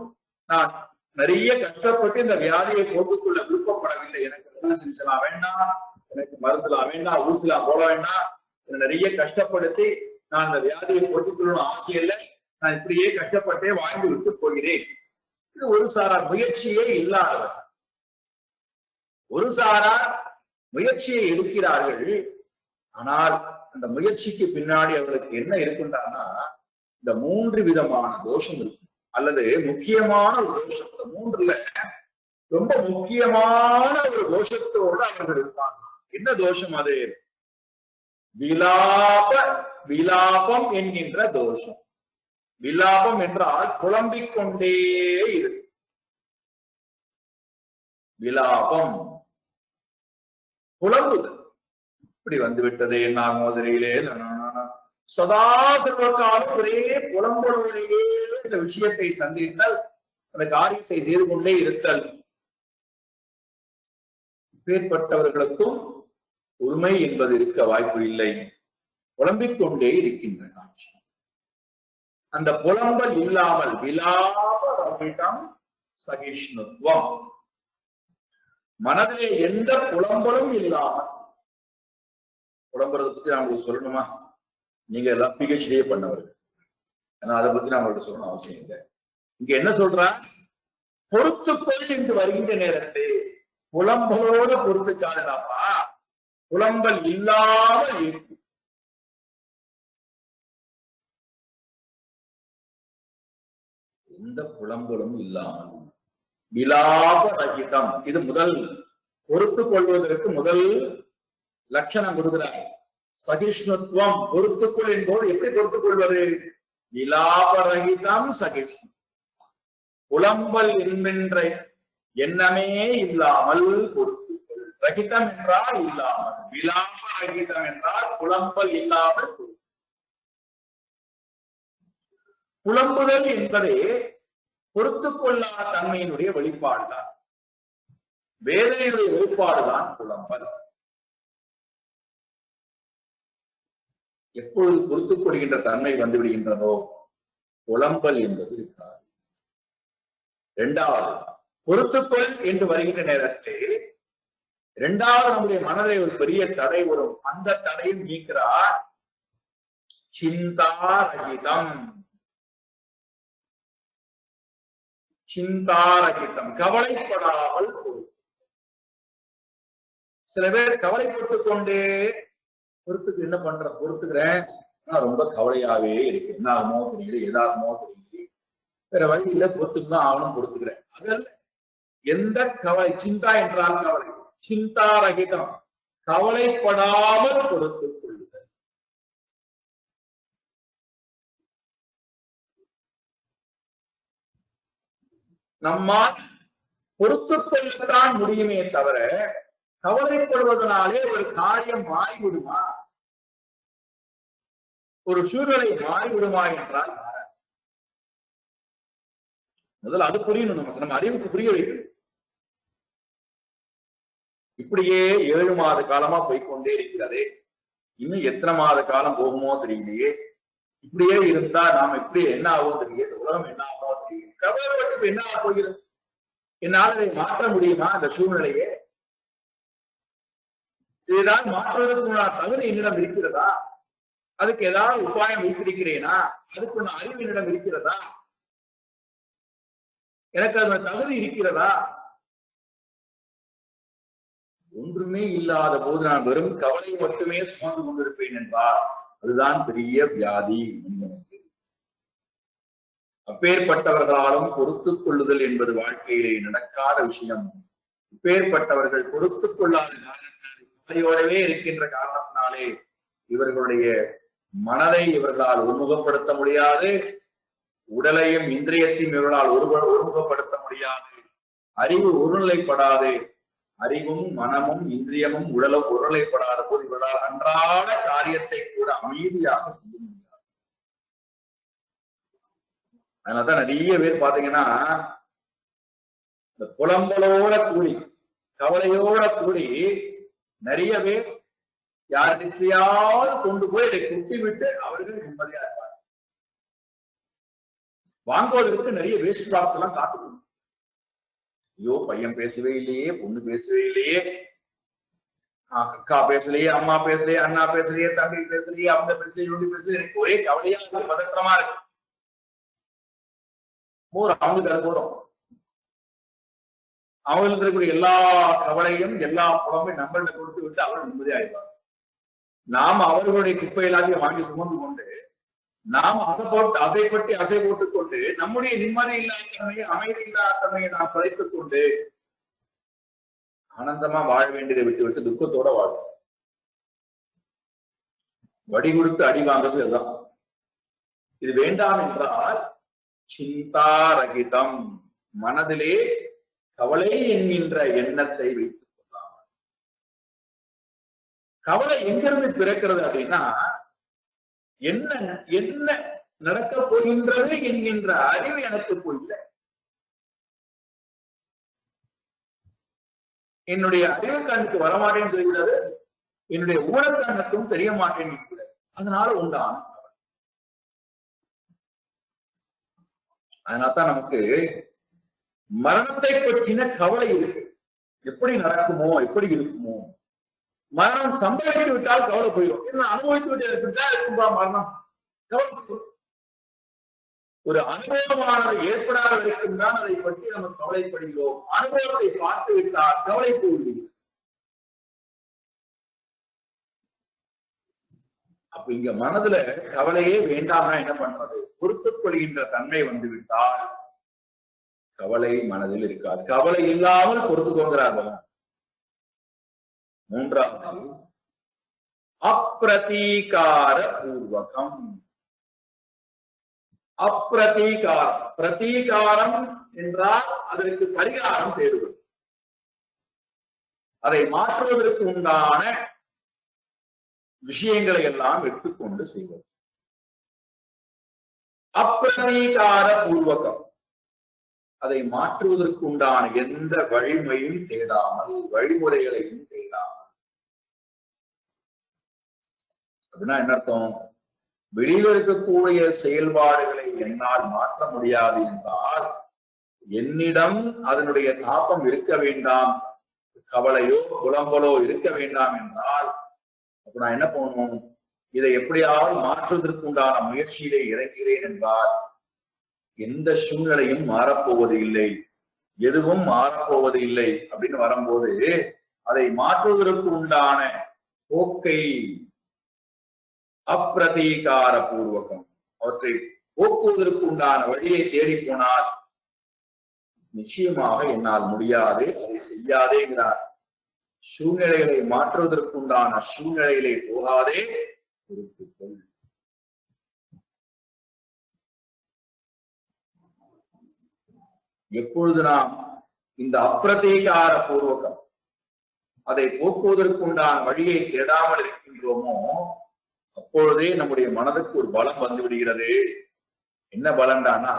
A: நான் நிறைய கஷ்டப்பட்டு இந்த வியாதியை போட்டுக்கொள்ள விருப்பப்படவில்லை, எனக்கு செஞ்சலாம் வேண்டாம், எனக்கு மருந்துலாம் வேண்டாம், ஊசிலாம் போட வேண்டாம், நிறைய கஷ்டப்படுத்தி நான் அந்த வியாதியை போட்டுக்கொள்ளணும் அவசியம் இல்லை, நான் இப்படியே கஷ்டப்பட்டே வாழ்ந்து விட்டு போகிறேன். இது ஒரு சாரார் முயற்சியே இல்லாதவர். ஒரு சாரார் முயற்சியை எடுக்கிறார்கள், ஆனால் அந்த முயற்சிக்கு பின்னாடி அவருக்கு என்ன இருக்குன்றான்னா இந்த 3 விதமான தோஷம் இருக்கு, அல்லது முக்கியமான ஒரு தோஷம். இந்த 3ல ரொம்ப முக்கியமான ஒரு தோஷத்தோடு அவர்கள் இருப்பாங்க. என்ன தோஷம் அது? விலாபம் என்கின்ற தோஷம். விலாபம் என்றால் புலம்பிக் கொண்டே இருக்கு. விலாபம் புலம்புதல். இப்படி வந்து விட்டதே நான் மோதிரையிலே சதா சர்வகாலம் ஒரே புலம்புடைய இந்த விஷயத்தை சந்தித்தல், அந்த காரியத்தை செய்து கொண்டே இருத்தல். பேர்பட்டவர்களுக்கும் உரிமை என்பது இருக்க வாய்ப்பு இல்லை. புலம்பிக் கொண்டே இருக்கின்ற காட்சி. அந்த புலம்பல் இல்லாமல் விலாபம் சகிஷ்ணுத்வம், மனதிலே எந்த புலம்பலும் இல்லாமல். புலம்புறதை பத்தி நான் உங்களுக்கு சொல்லணுமா? நீங்க எல்லாம் PhD பண்ணவர்கள், ஆனா அதை பத்தி நான் உங்களுக்கு சொல்லணும் அவசியம் இல்லை. இங்க என்ன சொல்றா? பொறுத்துக்கொள் என்று வருகின்ற நேரத்தில் புலம்பலோட பொறுத்துக்காதப்பா, புலம்பல் இல்லாமல் இருக்கு. எந்த புலம்பலும் இல்லாமல் விலாப ரகிதம். இது முதல் பொறுத்துக் கொள்வதற்கு முதல் லட்சணம் கொடுக்கிறார். சகிஷ்ணுத்வம், பொறுத்துக்கொள் என்போது எப்படி பொறுத்துக் கொள்வது? விலாபரகிதம் சகிஷ்ணு, புலம்பல் என்கின்ற எண்ணமே இல்லாமல் பொறுத்துக்கொள். ரகிதம் என்றால் இல்லாமல், விலாபரகிதம் என்றால் புலம்பல் இல்லாமல். புலம்புதல் என்பதே பொறுத்துக் கொள்ளாத தன்மையினுடைய வெளிப்பாடுதான், வேதனையுடைய வெளிப்பாடுதான் புலம்பல். எப்பொழுது பொறுத்துக் கொள்கின்ற தன்மை வந்து விடுகின்றதோ புலம்பல் என்பது இருக்காது. இரண்டாவது, பொறுத்துக்கொள் என்று வருகின்ற நேரத்தில் இரண்டாவது நம்முடைய மனதில் ஒரு பெரிய தடை வரும். அந்த தடையும் நீக்கிறார். சிந்தாரகிதம். சிந்தாரகிதம், கவலைப்படாமல். சில பேர் கவலைப்பட்டுக் கொண்டே பொறுத்துக்கு என்ன பண்ற, பொறுத்துக்கிறேன், ரொம்ப கவலையாவே இருக்கு, என்ன ஆகுமோ தெரியல, ஏதாகுமோ தெரியல, வேற வழி இல்ல, பொறுத்துக்கு தான் ஆகணும், பொறுத்துக்கிறேன். அதல்ல, எந்த கவலை, சிந்தா என்றால் கவலை, சிந்தாரகிதம், கவலைப்படாமல் பொறுத்துக் கொள்ளுதல். நம்மால் பொறுத்துக் கொள்ளத்தான் முடியுமே தவிர கவலைப்படுவதனாலே ஒரு காரியம் மாறிவிடுமா, ஒரு சூழ்நிலை மாறிவிடுமா என்றால் முதல்ல அது புரியணும். நமக்கு நம்ம அறிவுக்கு புரிய வைக்கணும். இப்படியே 7 மாத காலமா போய்கொண்டே இருக்கிறது, இன்னும் எத்தனை மாத காலம் போகுமோ தெரியலையே, இப்படியே இருந்தா நாம இப்படி என்ன ஆகும் தெரியல, உலகம் என்ன ஆகுமோ தெரியல, கவலைப்பட்டு என்ன ஆக போகிறது, என்னால் அதை மாற்ற முடியுமா அந்த சூழ்நிலையே? இதுதான் மாற்றுவதற்கு தகுதி என்னிடம் இருக்கிறதா? அதுக்கு ஏதாவது உபாயம் வைத்திருக்கிறேனா? அதுக்கு அறிவு என்னிடம் இருக்கிறதா? எனக்கு அது தகுதி இருக்கிறதா? ஒன்றுமே இல்லாத போது நான் வெறும் கவலை மட்டுமே சுமந்து கொண்டிருப்பேன் என்றால் அதுதான் பெரிய வியாதி. அப்பேற்பட்டவர்களாலும் பொறுத்துக் கொள்ளுதல் என்பது வாழ்க்கையிலே நடக்காத விஷயம். இப்பேற்பட்டவர்கள் பொறுத்துக் கொள்ளாத கவலையோடவே இருக்கின்ற காரணத்தினாலே இவர்களுடைய மனதை இவர்களால் ஒருமுகப்படுத்த முடியாது, உடலையும் இந்திரியத்தையும் இவர்களால் ஒருமுகப்படுத்த முடியாது, அறிவு ஒருநிலைப்படாது, அறிவும் மனமும் இந்திரியமும் உடலும் ஒருநிலைப்படாத போது இவர்களால் அன்றாட காரியத்தை கூட அமைதியாக செய்ய முடியாது. அதனாலதான் நிறைய பேர் பாத்தீங்கன்னா இந்த புலம்பலோட கூலி கவலையோட கூடி நிறைய பேர் யாருக்கையாவது கொண்டு போய் இதை குட்டி விட்டு அவர்கள் நிம்மதியா இருப்பார். வாங்குவதற்கு நிறைய வேஸ்ட் ப்ராடக்ட்ஸ் எல்லாம் காத்துக்கணும். ஐயோ பையன் பேசவே இல்லையே, பொண்ணு பேசவே இல்லையே, அக்கா பேசலையே, அம்மா பேசலையே, அண்ணா பேசலையே, தம்பி பேசலையே, அவங்க பேசலையே, இவங்க பேசலையே, எனக்கு ஒரே கவலையா இருக்கு, பதற்றமா இருக்கு. அவங்க போறோம் அவங்களுக்கு இருக்கக்கூடிய எல்லா கவலையும் எல்லா புலமையும் நம்மள்ட கொடுத்து விட்டு அவர்கள் நிம்மதியாயிருப்பாங்க. நாம அவர்களுடைய குப்பை எல்லாத்தையும் வாங்கி சுமந்து கொண்டு நாம் அதை பற்றி அசை போட்டுக் கொண்டு நம்முடைய நிம்மதி இல்லாத தன்மையை, அமைதி இல்லாத தன்மையை நாம் படைத்துக் கொண்டு ஆனந்தமா வாழ வேண்டியதை விட்டு விட்டு துக்கத்தோட வாழும். வடி கொடுத்து அடி வாங்குறது அதுதான். இது வேண்டாம் என்றால் சிந்தாரகிதம், மனதிலே கவலை என்கின்ற எண்ணத்தை வைத்துக் கொள்ளலாம். கவலை எங்கிருந்து பிறக்கிறது அப்படின்னா, என்ன என்ன நடக்க போகின்றது என்கின்ற அறிவு எனக்கு போயில்ல. என்னுடைய அறிவு கண்ணுக்கு வரமாட்டேன்னு சொல்கிறது, என்னுடைய ஊழக்கண்ணுக்கும் தெரிய மாட்டேன்னு இருக்கிறது. அதனால உண்டான கவலை. அதனால்தான் நமக்கு மரணத்தை பற்றின கவலை இருக்கு. எப்படி நடக்குமோ, எப்படி இருக்குமோ. மரணம் சம்பவித்து விட்டால் கவலை போயிடும். என்ன அனுபவித்து விட்டு இருக்கும்பா மரணம், கவலை போயிடும். ஒரு அனுபவமானது ஏற்படாத வரைக்கும் தான் அதை பற்றி நம்ம கவலைப்படுகிறோம். அனுபவத்தை பார்த்து விட்டால் கவலை போய்விடும். அப்ப இங்க மனதுல கவலையே வேண்டாம்னா என்ன பண்றது? பொறுத்துக் கொள்கின்ற தன்மை வந்து விட்டால் கவலை மனதில் இருக்காது. கவலை இல்லாமல் பொறுத்துக்கொள்கிறார்கள். மூன்றாவது அப்பிரதீகார பூர்வகம். அப்பிரதீகாரம், பிரதீகாரம் என்றால் அதற்கு பரிகாரம் தேடுவது, அதை மாற்றுவதற்கு உண்டான விஷயங்களை எல்லாம் எடுத்துக்கொண்டு செய்வது. அப்பிரதீகார பூர்வகம், அதை மாற்றுவதற்கு உண்டான எந்த வழிமுறையும் தேடாமல், வழிமுறைகளையும் தேடாமல். அப்படின்னா என்ன அர்த்தம்? வெளியில இருக்கக்கூடிய செயல்பாடுகளை என்னால் மாற்ற முடியாது என்றால் என்னிடம் அதனுடைய தாக்கம் இருக்க வேண்டாம், கவலையோ புலம்பலோ இருக்க வேண்டாம் என்றால் அப்ப நான் என்ன பண்ணணும்? இதை எப்படியாவது மாற்றுவதற்கு உண்டான முயற்சியிலே இறங்கிறேன் என்றால் எந்த சூழ்நிலையும் மாறப்போவது இல்லை, எதுவும் மாறப்போவது இல்லை அப்படின்னு வரும்போது அதை மாற்றுவதற்கு உண்டான போக்கை அப்பிரதீகார பூர்வகம், அவற்றை போக்குவதற்கு உண்டான வழியை தேடி போனால் நிச்சயமாக என்னால் முடியாது, அதை செய்யாதேங்கிறார். சூழ்நிலைகளை மாற்றுவதற்கு உண்டான சூழ்நிலைகளை போகாதே பொறுத்துக்கொள். எப்பொழுது நாம் இந்த அப்பிரதீகார பூர்வகம் அதை போக்குவதற்கு உண்டான வழியை தேடாமல் இருக்கின்றோமோ அப்பொழுதே நம்முடைய மனதுக்கு ஒரு பலம் வந்து விடுகிறது. என்ன பலன்டானா,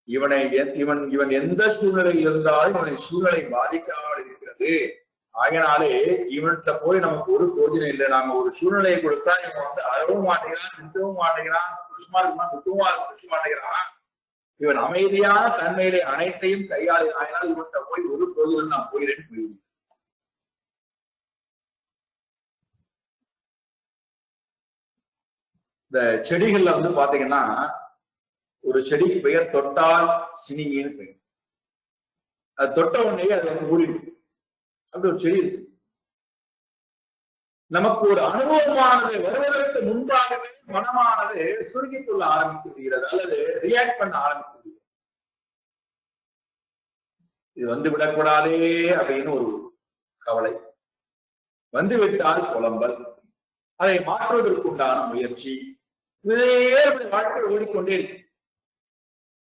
A: இவன் எந்த சூழ்நிலையில் இருந்தாலும் இவனை சூழ்நிலை பாதிக்காமல் இருக்கிறது. ஆகினாலே இவன்கிட்ட போய் நமக்கு ஒரு பிரயோஜனம் இல்லை. நாம ஒரு சூழ்நிலையை கொடுத்தா இவன் வந்து அழவும் மாட்டேங்கிறான், சிந்தவும் மாட்டேங்கிறான், சுஷ்மா இருக்குமா சுத்தமா மாட்டேங்கிறான். இவன் அமைதியான தன்மையிலே அனைத்தையும் கையாளி ஆகினால் இவன்கிட்ட போய் ஒரு பிரயோஜனம் நான் போகிறேன்னு போயிருக்கேன். இந்த செடிகள்ல வந்து பாத்தீங்கன்னா ஒரு செடிக்கு பெயர் தொட்டால் சினிங்கின்னு பெயர். அது தொட்ட உடனே அது வந்து மூடிடும். அப்படி ஒரு செடி இருக்கு. நமக்கு ஒரு அனுபவமானது வருவதற்கு முன்பாகவே மனமானது சுருங்கிக் கொள்ள ஆரம்பித்து விடுகிறது அல்லது ரியாக்ட் பண்ண ஆரம்பித்து விடுகிறது. இது வந்து விடக்கூடாதே அப்படின்னு ஒரு கவலை, வந்துவிட்டால் புலம்பல், அதை மாற்றுவதற்கு உண்டான முயற்சி, இதே வாழ்க்கை ஓடிக்கொண்டே இருக்கு.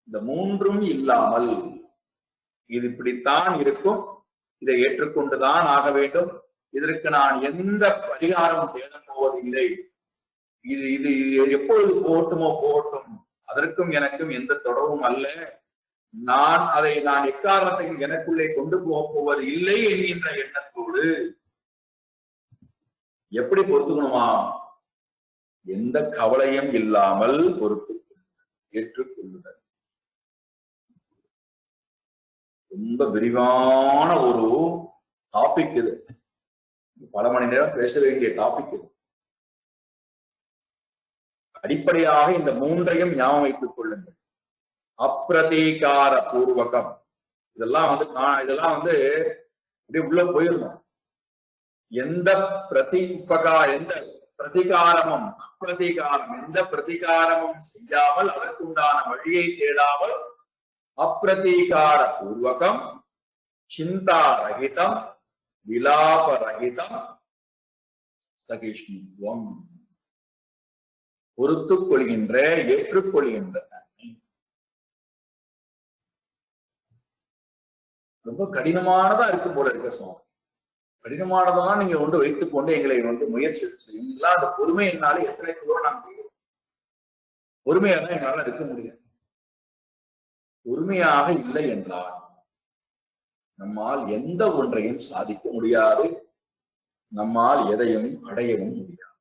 A: இந்த மூன்றும் இல்லாமல் இது இப்படித்தான் இருக்கும், இதை ஏற்றுக்கொண்டுதான் ஆக வேண்டும், இதற்கு நான் எந்த பரிகாரம் தேடப் போவதில்லை, இது எப்பொழுது போகட்டுமோ போகட்டும், அதற்கும் எனக்கும் எந்த தொடர்பும் அல்ல, நான் எக்காரணத்தையும் எனக்குள்ளே கொண்டு போவது இல்லை என்கின்ற எண்ணத்தோடு எப்படி பொறுத்துக்கணுமா? எந்த கவலையும் இல்லாமல் பொறுத்து ஏற்றுக்கொள்ளுதல். ரொம்ப விரிவான ஒரு டாபிக் இது. பல மணி நேரம் பேச வேண்டிய டாபிக் இது. அடிப்படையாக இந்த மூன்றையும் ஞாபகம் வைத்துக் கொள்ளுங்கள். அப்பிரதீகார பூர்வகம். இதெல்லாம் வந்து இப்படி உள்ள போயிருந்தோம். எந்த பிரதிகாரமும் அப்பிரதிகாரம், எந்த பிரதிகாரமும் செய்யாமல் அதற்குண்டான வழியை தேடாமல் அப்பிரதீகார பூர்வகம், சிந்தா ரகிதம், விலாப ரகிதம், சகிஷ்ணுத்துவம், பொறுத்துக் கொள்கின்ற ஏற்றுக்கொள்கின்ற தன்மை. ரொம்ப கடினமானதா இருக்கும் போல இருக்க சுவாமி. கடினமானதான் நீங்க வந்து வைத்துக் கொண்டு எங்களை வந்து முயற்சி செய்யுங்களா? அந்த பொறுமை என்னால எத்தனை தூரம் நான் முடியும்? பொறுமையாக தான் என்னால இருக்க முடியும். பொறுமையாக இல்லை என்றால் நம்மால் எந்த ஒன்றையும் சாதிக்க முடியாது, நம்மால் எதையும் அடையவும் முடியாது.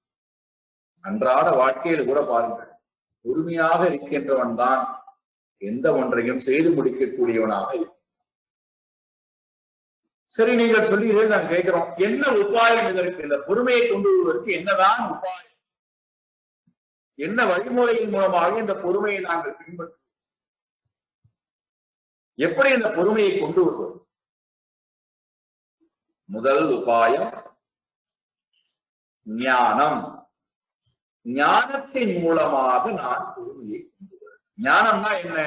A: அன்றாட வாழ்க்கையில் கூட பாருங்கள், பொறுமையாக இருக்கின்றவன் தான் எந்த ஒன்றையும் செய்து முடிக்கக்கூடியவனாக இருக்கும். சரி, நீங்கள் சொல்லுகிறீர்கள், நான் கேட்கிறோம், என்ன உபாயம் இதற்கு? இந்த பொறுமையை கொண்டு வருவதற்கு என்னதான் உபாயம்? என்ன வழிமுறையின் மூலமாக இந்த பொறுமையை நாங்கள் பின்பற்றுவோம்? எப்படி இந்த பொறுமையை கொண்டு வருவது? முதல் உபாயம் ஞானம். ஞானத்தின் மூலமாக நான் பொறுமையை கொண்டு வருவேன். ஞானம்னா என்ன?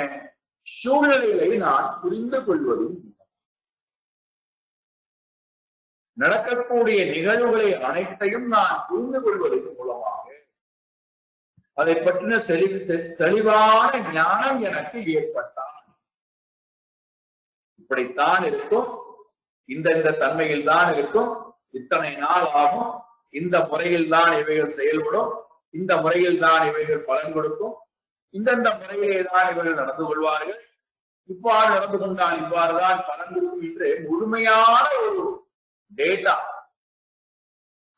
A: சூழ்நிலைகளை நான் புரிந்து கொள்வதும், நடக்கக்கூடிய நிகழ்வுகளை அனைத்தையும் நான் புரிந்து கொள்வதன் மூலமாக அதை பற்றின தெளிவான ஞானம் எனக்கு ஏற்பட்டால் இப்படித்தான் இருக்கும், இந்த தன்மையில் தான் இருக்கும், இத்தனை நாள் ஆகும், இந்த முறையில் தான் இவைகள் செயல்படும், இந்த முறையில் தான் இவைகள் பலன் கொடுக்கும், இந்தந்த முறையிலே தான் இவர்கள் நடந்து கொள்வார்கள், இவ்வாறு நடந்து கொண்டால் இவ்வாறுதான் பலன் கொடுக்கும் என்று முழுமையான ஒரு டேட்டா,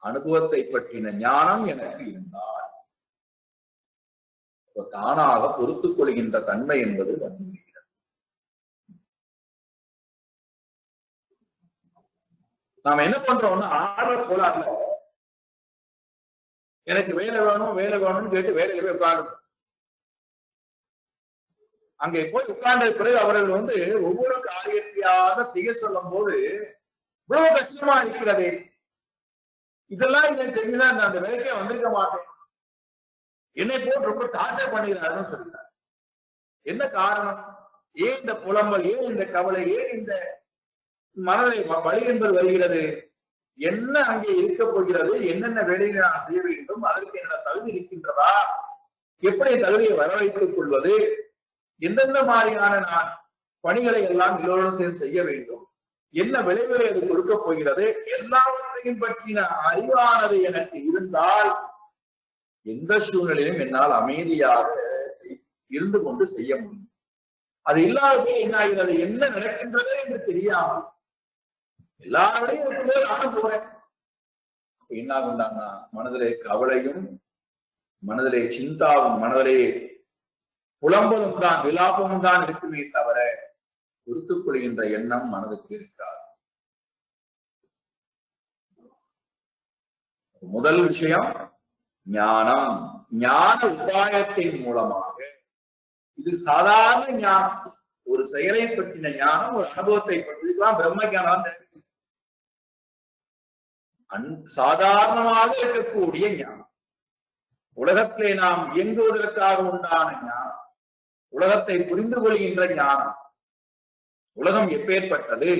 A: அனுபவத்தை பற்றின ஞானம் எனக்கு இருந்தால் தானாக பொறுத்துக் கொள்கின்ற தன்மை என்பது வந்துவிடுகிறது. நாம என்ன பண்றோம்னா, ஆர்டர் போலார்ல எனக்கு வேலை வேணும்னு கேட்டு வேலையில போய் உட்கார்ந்து, அங்கே போய் உட்கார்ந்த பிறகு அவர்கள் வந்து ஒவ்வொரு காரியத்தையாக செய்ய சொல்லும் போது இவ்வளவு கஷ்டமா இருக்கிறது, இதெல்லாம் எனக்கு தெரிஞ்சுதான் நான் அந்த வேலைக்கே வந்திருக்க மாட்டேன், என்னை போட்டு ரொம்ப டார்ச்சர் பண்ணுகிறாருன்னு சொல்லிட்டார். என்ன காரணம்? ஏன் இந்த புலம்பல், ஏன் இந்த கவலை, ஏன் இந்த மனதை வழி என்பது வருகிறது? என்ன அங்கே இருக்க போகிறது? என்னென்ன வேலையை நான் செய்ய வேண்டும்? அதற்கு என்ன தகுதி இருக்கின்றதா? எப்படி தகுதியை வரவைத்துக் கொள்வது? எந்தெந்த மாதிரியான நான் பணிகளை எல்லாம் எல்லோரும் சேர்ந்து செய்ய வேண்டும்? என்ன விளைவுகளை அது கொடுக்க போகிறது? எல்லாவற்றையும் பற்றின அறிவானது எனக்கு இருந்தால் எந்த சூழ்நிலையிலும் என்னால் அமைதியாக இருந்து கொண்டு செய்ய முடியும். அது இல்லாததே என்ன ஆகிறது? என்ன நடக்கின்றது என்று தெரியாமல் எல்லாரோடையும் நானும் போறேன். என்ன ஆகுண்டாங்கன்னா, மனதிலே கவலையும், மனதிலே சிந்தாவும், மனதிலே புலம்பலும் தான், விலாபமும் தான் இருக்குமே தவிர பொறுத்துக் கொள்கின்ற எண்ணம் மனதுக்கு இருக்காது. முதல் விஷயம் ஞானம். ஞான உபாயத்தின் மூலமாக, இது சாதாரண ஞானம், ஒரு செயலை பற்றின ஞானம், ஒரு அனுபவத்தை பற்றிதான் பிரம்ம ஞானம். சாதாரணமாக இருக்கக்கூடிய ஞானம், உலகத்திலே நாம் இயங்குவதற்காக உண்டான ஞானம், உலகத்தை புரிந்து கொள்கின்ற ஞானம், உலகம் எப்பேற்பட்டது,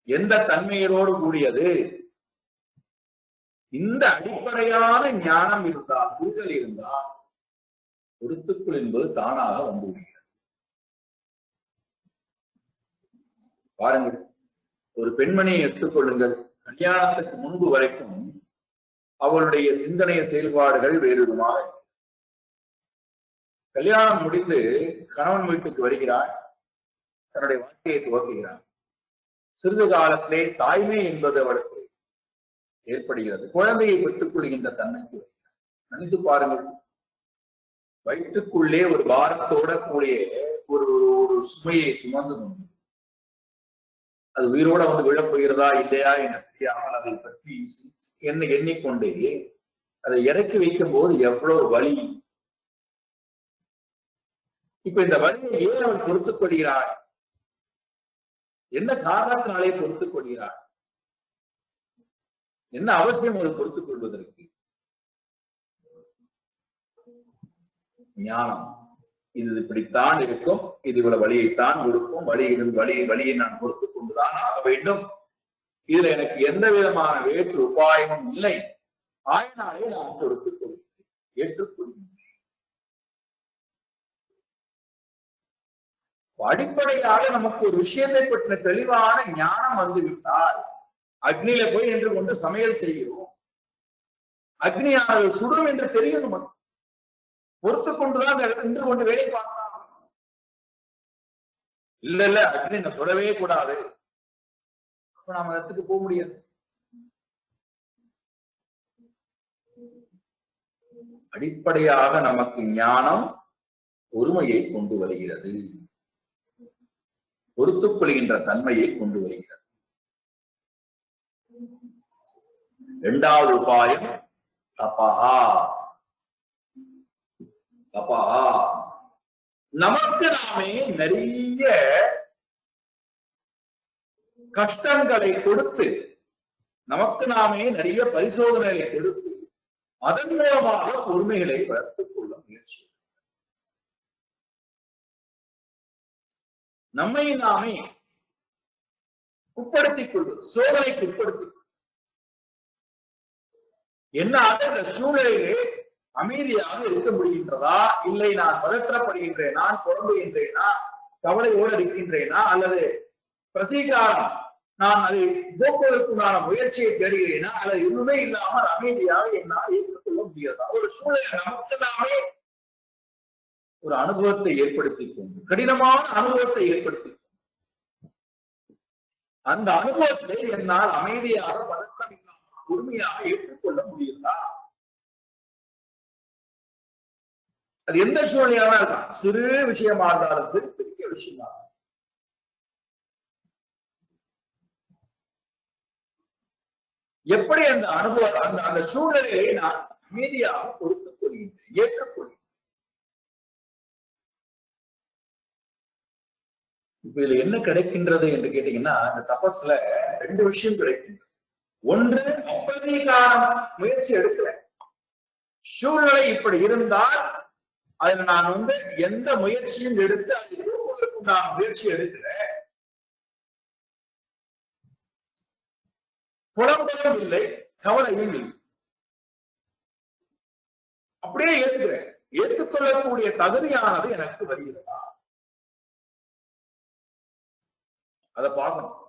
A: எந்த தன்மையோடு கூடியது, இந்த அடிப்படையான ஞானம் இருந்தால், புரிதல் இருந்தால் பொறுத்துக்குள் என்பது தானாக வந்து விடுகிறது. பாருங்கள், ஒரு பெண்மணியை எடுத்துக்கொள்ளுங்கள். கல்யாணத்துக்கு முன்பு வரைக்கும் அவளுடைய சிந்தனை செயல்பாடுகள் வேறு விதமாக, கல்யாணம் முடிந்து கணவன் வீட்டுக்கு வருகிறார், தன்னுடைய வாழ்க்கையை துவக்குகிறார். சிறிது காலத்திலே தாய்மை என்பது அவளுக்கு ஏற்படுகிறது. குழந்தையை பெற்றுக் கொள்கின்ற தன்மைக்கு நினைத்து பாருங்கள். வயிற்றுக்குள்ளே ஒரு பாரத்தோட கூடிய ஒரு ஒரு சுமையை சுமந்து அது உயிரோட வந்து விழப்போகிறதா இல்லையா என்று தெரியாமல் அதை பற்றி எண்ணிக்கொண்டே அதை இறக்கி வைக்கும் போது எவ்வளவு வலி. இப்ப இந்த வலியை ஏன் அவள் பொறுத்துக் கொள்கிறாள்? என்ன காரணத்தினாலே பொறுத்துக் கொள்கிறாள்? என்ன அவசியம் அவள் பொறுத்துக் கொள்வதற்கு? ஞானம். இது இப்படித்தான் இருக்கும், இது இவ்வளவு வழியைத்தான் கொடுக்கும், வழியை நான் பொறுத்துக் கொண்டுதான் ஆக வேண்டும். இதுல எனக்கு எந்த விதமான வேற்று உபாயமும் இல்லை. ஆயினாலே நான் பொறுத்துக் கொள்கிறேன், ஏற்றுக்கொள்கிறேன். அடிப்படையாக நமக்கு ஒரு விஷயத்தை பற்றின தெளிவான ஞானம் வந்துவிட்டால், அக்னியில போய் என்று கொண்டு சமையல் செய்கிறோம், அக்னியானது சுடும் என்று தெரியும் நமக்கு. பொறுத்து கொண்டுதான் நின்று கொண்டு வேலை பார்க்கலாம். இல்ல அக்னி நான் சுடவே கூடாது, அப்ப நாம இடத்துக்கு போக முடியாது. அடிப்படையாக நமக்கு ஞானம் ஒருமையை கொண்டு வருகிறது, பொறுத்துக் கொள்கின்ற தன்மையை கொண்டு வருகிறது. இரண்டாவது உபாயம் தபஹா. தபஹா நமக்கு நாமே நிறைய கஷ்டங்களை கொடுத்து, நமக்கு நாமே நிறைய பரிசோதனைகளை கொடுத்து, அதன் மூலமாக பொறுமைகளை வளர்த்துக் கொள்ள முயற்சி. நம்மை நாமே உட்படுத்திக் கொள்வது, சோதனைக்கு உட்படுத்திக் கொள்வது. என்னால இந்த சூழலிலே அமைதியாக இருக்க முடிகின்றதா, இல்லை நான் பதற்றப்படுகின்றேனா, குழம்புகின்றேனா, கவலையோடு இருக்கின்றேனா, அல்லது பிரதீகாரம் நான் அதை போக்குவதற்குண்டான முயற்சியை பெறுகிறேனா, அல்லது எதுவுமே இல்லாமல் அமைதியாக என்னால் ஏற்றுக்கொள்ள முடியாதா? ஒரு சூழலை நமக்கு நாமே ஒரு அனுபவத்தை ஏற்படுத்திக் கொண்டு, கடினமான அனுபவத்தை ஏற்படுத்திக் கொண்டு, அந்த அனுபவத்தை என்னால் அமைதியாக பதற்றம் இல்லாமல் பொறுமையாக ஏற்றுக்கொள்ள முடியுதா? அது எந்த சூழ்நிலையாக இருக்கலாம், சிறு விஷயமா இருந்தாலும் சரி, பெரிய விஷயமா. எப்படி அந்த அனுபவம் அந்த சூழ்நிலையை நான் அமைதியாக பொறுத்துக் கொள்கின்றேன், ஏற்றுக்கொள்கிறேன். இப்ப இதுல என்ன கிடைக்கின்றது என்று கேட்டீங்கன்னா, இந்த தபஸ்ல ரெண்டு விஷயம் கிடைக்கின்றது. ஒன்று, அப்பதீகாரம் முயற்சி எடுக்கிறேன். சூழ்நிலை இப்படி இருந்தால் அதுல நான் எந்த முயற்சியும் எடுத்து அதை போக்குவதற்கு நான் முயற்சி எடுக்கிறேன். புலம்பலும் இல்லை, கவலையும் இல்லை, அப்படியே ஏற்கிறேன். ஏற்றுக்கொள்ளக்கூடிய தகுதியானது எனக்கு வருகிறதா, அதை பார்க்கணும்.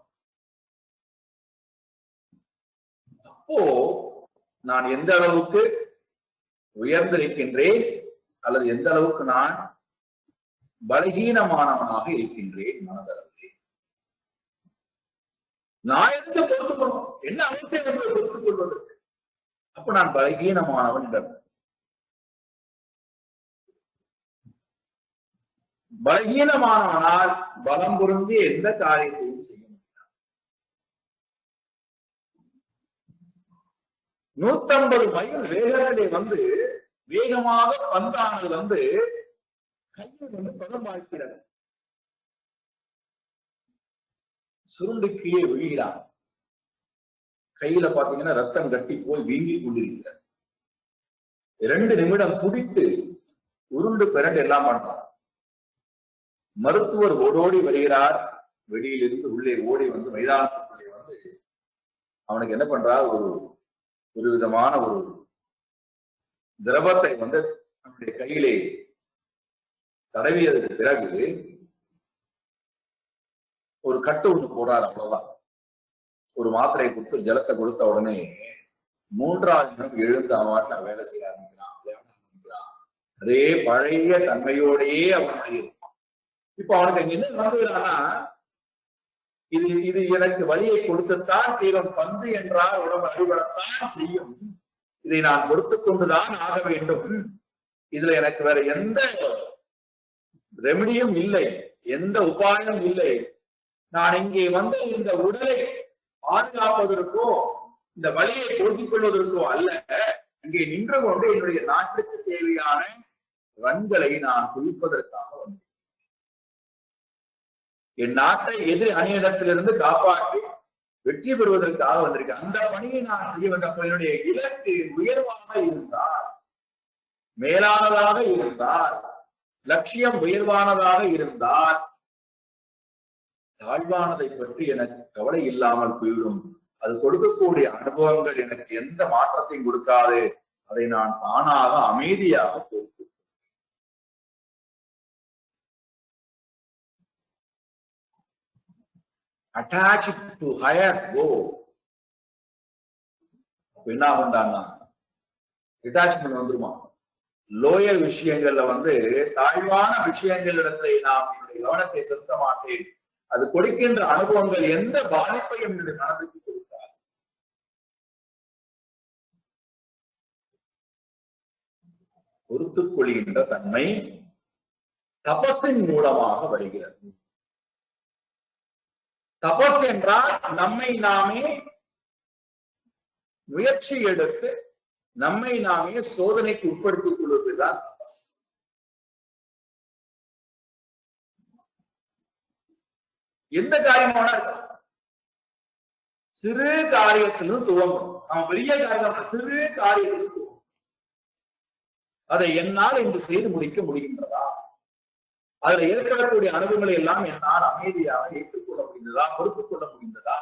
A: அப்போ நான் எந்த அளவுக்கு உயர்ந்திருக்கின்றேன் அல்லது எந்த அளவுக்கு நான் பலகீனமானவனாக இருக்கின்றேன் மனதளவிலே. நான் எதுக்கு பொறுத்துக் கொள்ளணும், என்ன அவசியம் என்பதை பொறுத்துக் கொள்வதற்கு? அப்ப நான் பலகீனமானவன் என்ற பலகீனமானவனால் பலம் பொருந்தி எந்த காரியத்தையும் செய்ய முடியாது. 150 மைல் வேகத்திலே வேகமாக பந்தானது கையில் பதம் வாழ்க்கிறது, சுருண்டு கீழே விழுகிறான். கையில பாத்தீங்கன்னா ரத்தம் கட்டி போய் வீங்கி கொண்டிருக்கிறார். 2 நிமிடம் துடித்து உருண்டு பிறண்டு எல்லாம் பண்றான். மருத்துவர் ஓடோடி வருகிறார். வெளியிலிருந்து உள்ளே ஓடி மைதானத்துக்குள்ளே அவனுக்கு என்ன பண்றார், ஒரு விதமான ஒரு திரவத்தை நம்முடைய கையிலே தடவியதற்கு பிறகு ஒரு கட்டு ஒன்று போடுறார். அவ்வளவுதான். ஒரு மாத்திரை கொடுத்து ஜலத்தை கொடுத்த உடனே 3ஆவது நிமிடம் எழுந்து அவன் வேலை செய்ய ஆரம்பிக்கிறான். அதே பழைய தன்மையோடையே அவன் இருப்பான். இப்ப அவனுக்கு அங்க என்ன நடந்துகிறான்னா, இது எனக்கு வழியை கொடுத்துத்தான் தீரம், பந்து என்றால் உடம்பு அடிபடத்தான் செய்யும், இதை நான் பொறுத்து கொண்டுதான் ஆக வேண்டும், இதுல எனக்கு வேற எந்த ரெமடியும் இல்லை, எந்த உபாயம் இல்லை. நான் இங்கே வந்து இந்த உடலை பாதுகாப்பதற்கோ இந்த வழியை போட்டிக் கொள்வதற்கோ அல்ல, இங்கே நின்று கொண்டு என்னுடைய நாட்டுக்கு தேவையான ரன்களை நான் குவிப்பதற்காக வந்தேன். என் நாட்டை எதிர் அணியிடத்திலிருந்து காப்பாற்றி வெற்றி பெறுவதற்காக வந்திருக்கேன். அந்த பணியை நான் செய்ய வேண்டும். என்னுடைய இலக்கு உயர்வாக இருந்தால், மேலானதாக இருந்தால், லட்சியம் உயர்வானதாக இருந்தால், தாழ்வானதை பற்றி எனக்கு கவலை இல்லாமல் போயிடும். அது கொடுக்கக்கூடிய அனுபவங்கள் எனக்கு எந்த மாற்றத்தையும் கொடுக்காது. அதை நான் தானாக அமைதியாக போக்கு. Attached to higher goal. என்ன ஆகுண்டான்னா டிட்டாச்மெண்ட் வந்துருமா? லோயர் விஷயங்கள்ல தாழ்வான விஷயங்களிடத்தை நாம் என்னுடைய கவனத்தை செலுத்த மாட்டேன். அது கொடுக்கின்ற அனுபவங்கள் எந்த பாதிப்பையும் என்னுடைய மனதுக்கு கொடுத்தார். பொறுத்துக் கொள்கின்ற தன்மை தபஸின் மூலமாக வருகிறது. தபஸ் என்றால் நம்மை நாமே முயற்சி எடுத்து நம்மை நாமே சோதனைக்கு உட்படுத்திக் கொள்வதுதான் தபஸ். எந்த காரியமான சிறு காரியத்திலும் துவங்கும். நம்ம பெரிய காரியம் சிறு காரியத்திலும் துவங்கும். அதை என்னால் இன்று செய்து முடிக்க முடிகின்றதா? அதுல ஏற்படக்கூடிய அனுபவங்களை எல்லாம் என்னால் அமைதியாக ஏற்றுக்கொள்ள முடிந்ததா? பொறுத்துக் கொள்ள முடிந்ததா?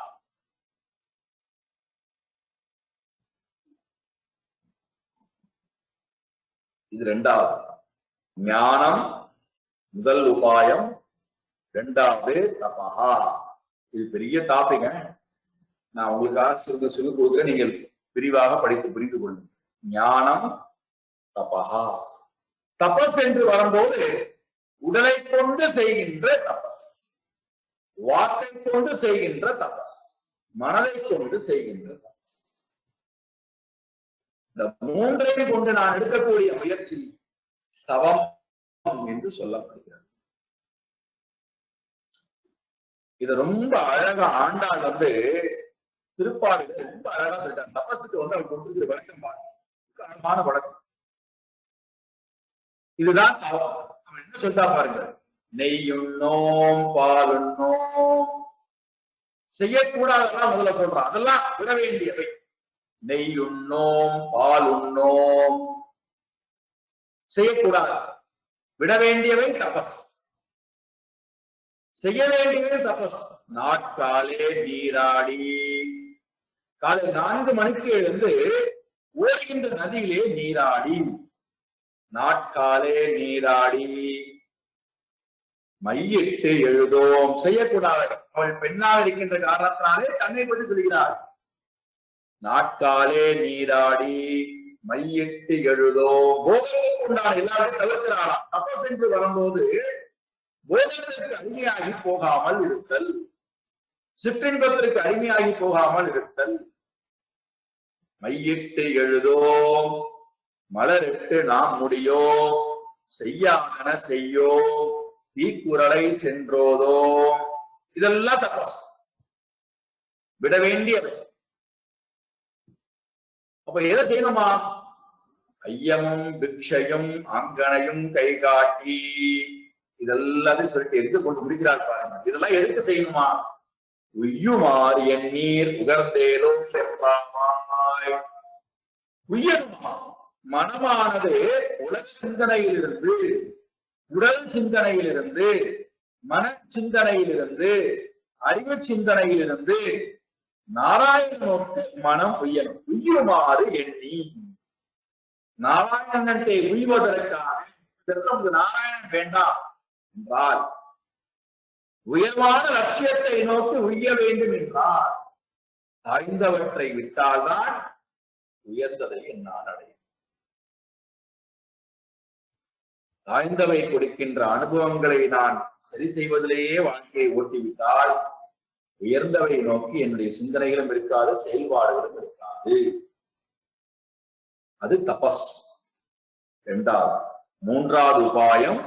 A: இது இரண்டாவது. ஞானம் முதல் உபாயம், இரண்டாவது தபஹா. இது பெரிய டாபிக். நான் உங்களுக்காக சொல்லிக் கொடுக்கிறேன், நீங்கள் விரிவாக படித்து புரிந்து கொள்ளுங்கள். ஞானம் தபஹா. தபஸ் என்று வரும்போது உடலை கொண்டு செய்கின்ற தபஸ், வாக்கை கொண்டு செய்கின்ற தபஸ், மனதை கொண்டு செய்கின்ற தபஸ். இந்த மூன்றையும் கொண்டு நான் எடுக்கக்கூடிய முயற்சி தவம் என்று சொல்லப்படுகிறது. இது ரொம்ப அழகா ஆண்டாள் திருப்பாடு ரொம்ப அழகா சொல்லிட்டாங்க. தபஸுக்கு அவர் கொண்டு வழக்கம் பாருமான வழக்கம். இதுதான் தவம். அவன் என்ன சொல்லிட்டா பாருங்க, நெய்யுண்ணோம் பாலுண்ணோம். செய்யக்கூடாதெல்லாம் முதல்ல சொல்றான், அதெல்லாம் விட வேண்டியவை. நெய்யுண்ணோம் பாலுண்ணோம் செய்யக்கூடாது, விட வேண்டியவை தபஸ். செய்ய வேண்டியது தபஸ். நாட்காலே நீராடி, காலை 4 மணிக்கு எழுந்து ஓடுகின்ற நதியிலே நீராடி, நாட்காலே நீராடி, மையிட்டு எழுதோம். செய்யக்கூடாது. அவள் பெண்ணாக இருக்கின்ற காரணத்தினாலே தன்னை பற்றி சொல்கிறார். நாட்காலே நீராடி மையிட்டு எழுதோம். போகத்துக்கு உண்டான எல்லாரும் தவிர்க்கிறாராம். தபஸ் என்று வரும்போது போகத்திற்கு அடிமையாகி போகாமல் இருத்தல், சிற்றின்பத்திற்கு அடிமையாகி போகாமல் இருத்தல். மையிட்டு எழுதோம், மலரிட்டு நாம் முடியோம், செய்யாதன செய்யோம், தீக்குறளை சென்றோதோம். இதெல்லாம் தபஸ், விட வேண்டியது. அப்ப எதை செய்யணுமா? ஐயமும் பிக்ஷையும் அங்கனையும் கை காட்டி, இதெல்லாத்தையும் சொல்லிட்டு எதுக்கு கொண்டு முடிக்கிறார் பாருங்க. இதெல்லாம் எதுக்கு செய்யணுமா? உய்யுமாறு என் நீர் உகர்ந்தேலோ செப்பாமாய். உய்யணுமா? மனமானது உலக சிந்தனையிலிருந்து, உடல் சிந்தனையிலிருந்து, மன சிந்தனையிலிருந்து, அறிவு சிந்தனையிலிருந்து நாராயணனுக்கு மனம் உய்யணும். உய்யுமாறு எண்ணி, நாராயணத்தை உய்வதற்காக நாராயணன் வேண்டாம் என்றால், உயர்வான லட்சியத்தை நோக்கி உய்ய வேண்டும் என்றால், தாழ்ந்தவற்றை விட்டால்தான் உயர்ந்ததை என்னால் அடையும். தாய்ந்தவை கொடுக்கின்ற அனுபவங்களை நான் சரி செய்வதிலேயே வாழ்க்கையை ஓட்டிவிட்டால் உயர்ந்தவை நோக்கி என்னுடைய சிந்தனைகளும் இருக்காது, செயல்பாடுகளும் இருக்காது. அது தபஸ். இரண்டாவது. மூன்றாவது உபாயம்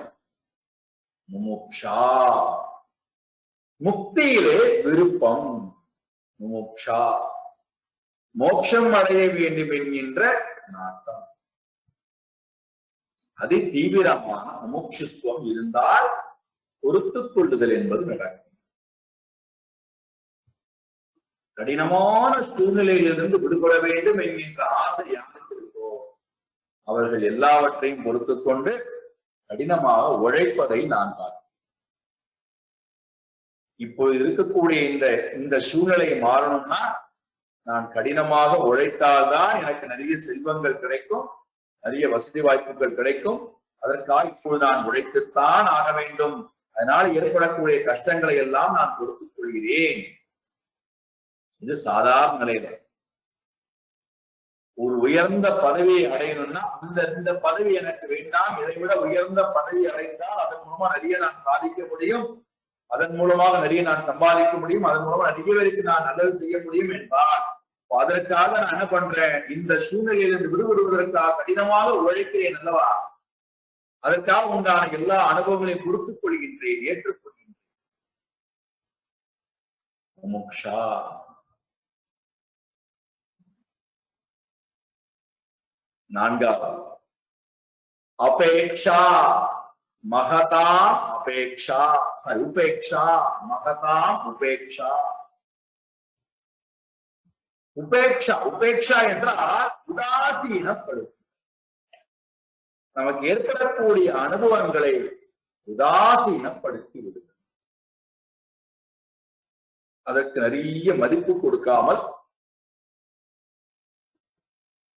A: முமுக்ஷா. முக்தியிலே விருப்பம். முமுக்ஷா மோட்சம் அடைய வேண்டும் என்கின்ற நாட்டம். அதி தீவிரமான முமுட்சுத்துவம் இருந்தால் பொறுத்துக் கொள்ளுதல் என்பது நடக்கும். கடினமான சூழ்நிலையிலிருந்து விடுபட வேண்டும் என்கின்ற ஆசை யாருக்கு இருக்கோ அவர்கள் எல்லாவற்றையும் பொறுத்துக் கொண்டு கடினமாக உழைப்பதை நான் பார்க்கிறேன். இப்போது இருக்கக்கூடிய இந்த சூழ்நிலை மாறணும்னா நான் கடினமாக உழைத்தால்தான் எனக்கு நிறைய செல்வங்கள் கிடைக்கும், நிறைய வசதி வாய்ப்புகள் கிடைக்கும். அதற்காக இப்போது நான் உழைத்துத்தான் ஆக வேண்டும். அதனால் ஏற்படக்கூடிய கஷ்டங்களை எல்லாம் நான் பொறுத்துக் கொள்கிறேன். இது சாதாரண நிலையில. ஒரு உயர்ந்த பதவியை அடையணும்னா இந்த பதவி எனக்கு வேண்டாம், இதை விட உயர்ந்த பதவி அடைந்தால் அதன் மூலமா நிறைய நான் சாதிக்க முடியும், அதன் மூலமாக நிறைய நான் சம்பாதிக்க முடியும், அதன் மூலமா நிறைய பேருக்கு நான் நல்லது செய்ய முடியும் என்றால் அதற்காக நான் என்ன பண்றேன், இந்த சூழ்நிலையிலிருந்து விடுபடுவதற்காக கடினமாக உழைக்கிறேன் அல்லவா, அதற்காக உண்டான எல்லா அனுபவங்களையும் பொறுத்துக் கொள்கின்றேன், ஏற்றுக்கொள்கின்றேன். முமுக்ஷா. நான்காவது அபேக்ஷா. மகதாம் அபேக்ஷா. உபேக்ஷா. மகதாம் உபேக்ஷா. உபேக்ஷா. உபேக்ஷா என்றால் உதாசீனப்படுத்தும். நமக்கு ஏற்படக்கூடிய அனுபவங்களை உதாசீனப்படுத்தி விடுது. அதற்கு நிறைய மதிப்பு கொடுக்காமல்,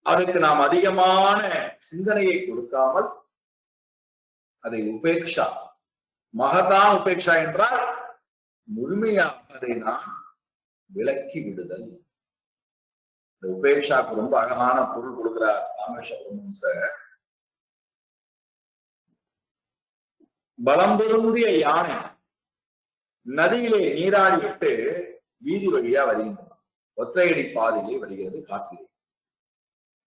A: அதற்கு நாம் அதிகமான சிந்தனையை கொடுக்காமல் அதை உபேக்ஷா. மகதா உபேக்ஷா என்றால் முழுமையாக அதை நாம் விலக்கி விடுதல். இந்த உபேக்ஷாக்கு ரொம்ப அழகான பொருள் கொடுக்கிறார் ராமேஸ்வரம் சார். பலம் பொருந்திய யானை நதியிலே நீராடி விட்டு வீதி வழியா வருகின்றன. ஒற்றையடி பாதையிலே வருகிறது, காட்டிலே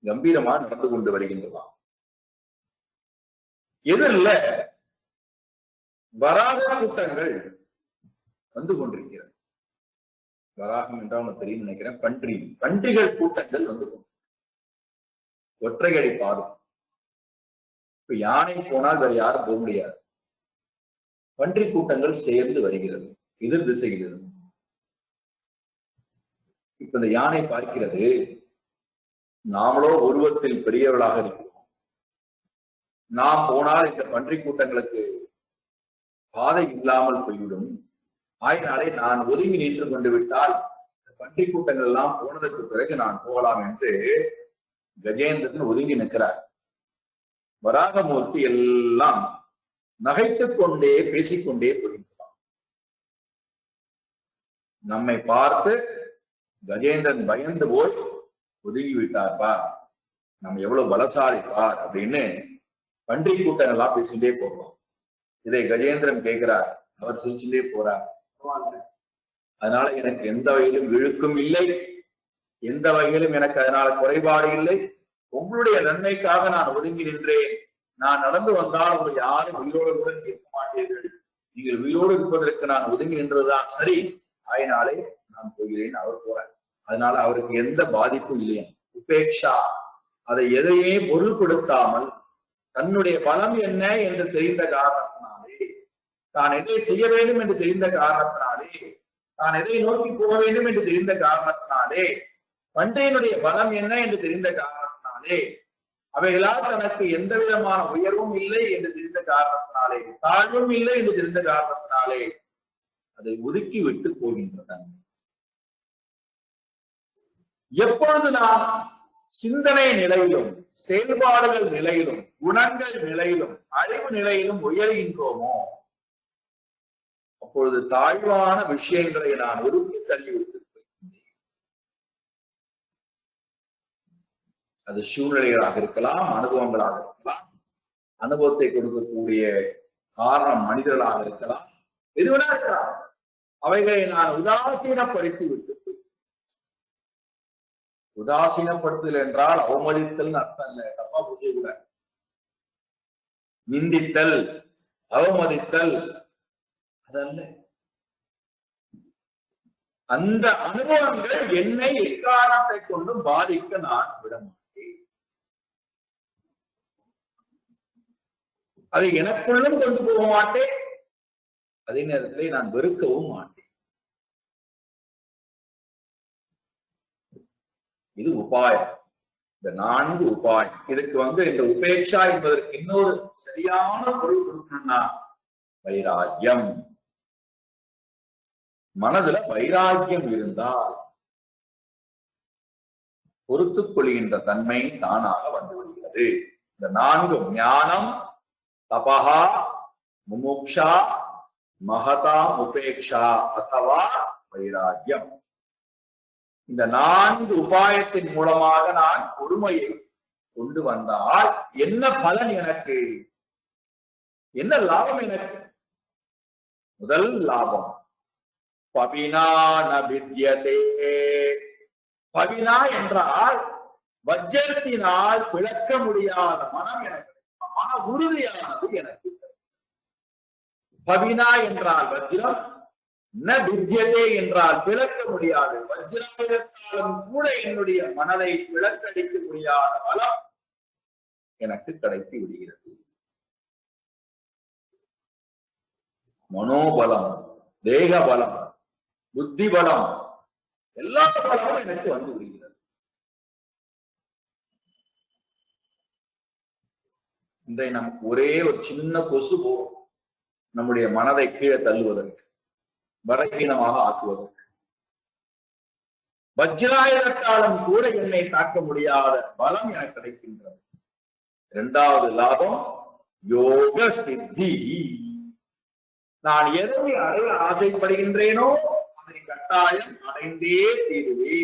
A: கம்பீரமா நடந்து கொண்டு வருகின்றன. எதிரில் வராக கூட்டங்கள் வந்து கொண்டிருக்கிறது. வராகம் என்றால் உனக்கு தெரியும் நினைக்கிறேன். பன்றிகள் கூட்டங்கள் வந்து ஒற்றையடி பாதை. இப்ப யானை போனால் வேற யாரும் போக முடியாது. பன்றி கூட்டங்கள் சேர்ந்து வருகிறது, எதிர் திசையில். இப்ப இந்த யானை பார்க்கிறது, நாமளோ உருவத்தில் பெரியவர்களாக இருக்கிறோம், நாம் போனால் இந்த பன்றி கூட்டங்களுக்கு பாதை இல்லாமல் போய்விடும், ஆயினாலே நான் ஒதுங்கி நின்று கொண்டு விட்டால் இந்த பன்றி கூட்டங்கள் எல்லாம் போனதற்கு பிறகு நான் போகலாம் என்று கஜேந்திரன் ஒதுங்கி நிற்கிறார். வராகமூர்த்தி எல்லாம் நகைத்துக் கொண்டே பேசிக்கொண்டே போகின்றார். நம்மை பார்த்து கஜேந்திரன் பயந்து போய் ஒதுங்கி விட்டார்பா, நம்ம எவ்வளவு பலசாலி பார் அப்படின்னு பன்றி கூட்டங்கள் எல்லாம் பேசிட்டே போறோம். இதை கஜேந்திரன் கேட்கிறார், அவர் சிரிச்சுட்டே போறார். அதனால எனக்கு எந்த வகையிலும் இழுக்கும் இல்லை, எந்த வகையிலும் எனக்கு அதனால குறைபாடு இல்லை. உங்களுடைய நன்மைக்காக நான் ஒதுங்கி நின்றேன். நான் நடந்து வந்தால் உங்களை யாரும் உயிரோடு கூட இருக்க மாட்டீர்கள். நீங்கள் உயிரோடு இருப்பதற்கு நான் ஒதுங்கி நின்றதுதான் சரி, ஆயினாலே நான் போகிறேன். அவர் போறார். அதனால அவருக்கு எந்த பாதிப்பும் இல்லையா. உபேக்ஷா. அதை எதையுமே பொருள்படுத்தாமல் தன்னுடைய பலம் என்ன என்று தெரிந்த காரணத்தினாலே, தான் எதை செய்ய வேண்டும் என்று தெரிந்த காரணத்தினாலே, தான் எதை நோக்கி போக வேண்டும் என்று தெரிந்த காரணத்தினாலே, பன்றியினுடைய பலம் என்ன என்று தெரிந்த காரணத்தினாலே, அவைகளால் தனக்கு எந்த விதமான உயர்வும் இல்லை என்று தெரிந்த காரணத்தினாலே, தாழ்வும் இல்லை என்று தெரிந்த காரணத்தினாலே அதை ஒதுக்கி விட்டு போகின்றன. எப்பொழுது நாம் சிந்தனை நிலையிலும், செயல்பாடுகள் நிலையிலும், குணங்கள் நிலையிலும், அறிவு நிலையிலும் உயர்கின்றோமோ அப்பொழுது தாழ்வான விஷயங்களை நான் ஒதுக்கி தள்ளிவிட்டு அது சூழ்நிலைகளாக இருக்கலாம், அனுபவங்களாக இருக்கலாம், அனுபவத்தை கொடுக்கக்கூடிய காரணம் மனிதர்களாக இருக்கலாம், எதுவனா இருக்கலாம். அவைகளை நான் உதாசீனப்படுத்தி விட்டு, உதாசீனப்படுத்தல் என்றால் அவமதித்தல் அர்த்தம் இல்லை, தப்பா புரியக்கூட. நிந்தித்தல், அவமதித்தல் அதல்ல. அந்த அனுபவங்கள் என்னை எக்காரணத்தை கொண்டும் பாதிக்க நான் விட மாட்டேன். அதை எனக்குள்ளும் கொண்டு போக மாட்டேன், அதே நேரத்திலே நான் வெறுக்கவும் மாட்டேன். இது உபாயம். இந்த 4 உபாயம். இதுக்கு இந்த உபேட்சா என்பதற்கு இன்னொரு சரியான பொருள் கொடுக்கணும்னா வைராக்கியம். மனதுல வைராக்கியம் இருந்தால் பொறுத்துக் கொள்கின்ற தன்மை தானாக வந்து விடுகிறது. இந்த 4 ஞானம், தபஹா, முமுக்ஷா, மகதா, உபேக்ஷா அथवा வைராக்கியம். இந்த 4 உபாயத்தின் மூலமாக நான் பொறுமையை கொண்டு வந்தால் என்ன பலன் எனக்கு, என்ன லாபம் எனக்கு? முதல் லாபம் பவினா நபித்யதே. பவினா என்றால் வஜ்ரத்தினால் பிளக்க முடியாத மனம் எனக்கு, மன உறுதியானது எனக்கு. பவினா என்றால் வஜ்ரம், ந வித்யதே என்றால் பிளக்க முடியாது. வஜ்ராயுதத்தாலும் கூட என்னுடைய மனதை பிளக்கடிக்க முடியாத பலம் எனக்கு கிடைத்து விடுகிறது. மனோபலம், தேக பலம், புத்தி பலம், எல்லா பலமும் எனக்கு வந்து விடுகிறது. இன்றைய நமக்கு ஒரே ஒரு சின்ன கொசு போகும் நம்முடைய மனதை கீழே தள்ளுவதற்கு, பலகீனமாக ஆக்குவதற்கு. வஜ்ராயுதத்தாலும் கூட என்னை தாக்க முடியாத பலம் எனக்கு கிடைக்கின்றது. 2வது லாபம் யோக சித்தி. நான் எதை அடைய ஆசைப்படுகின்றேனோ அதை கட்டாயம் அடைந்தே தீருவே.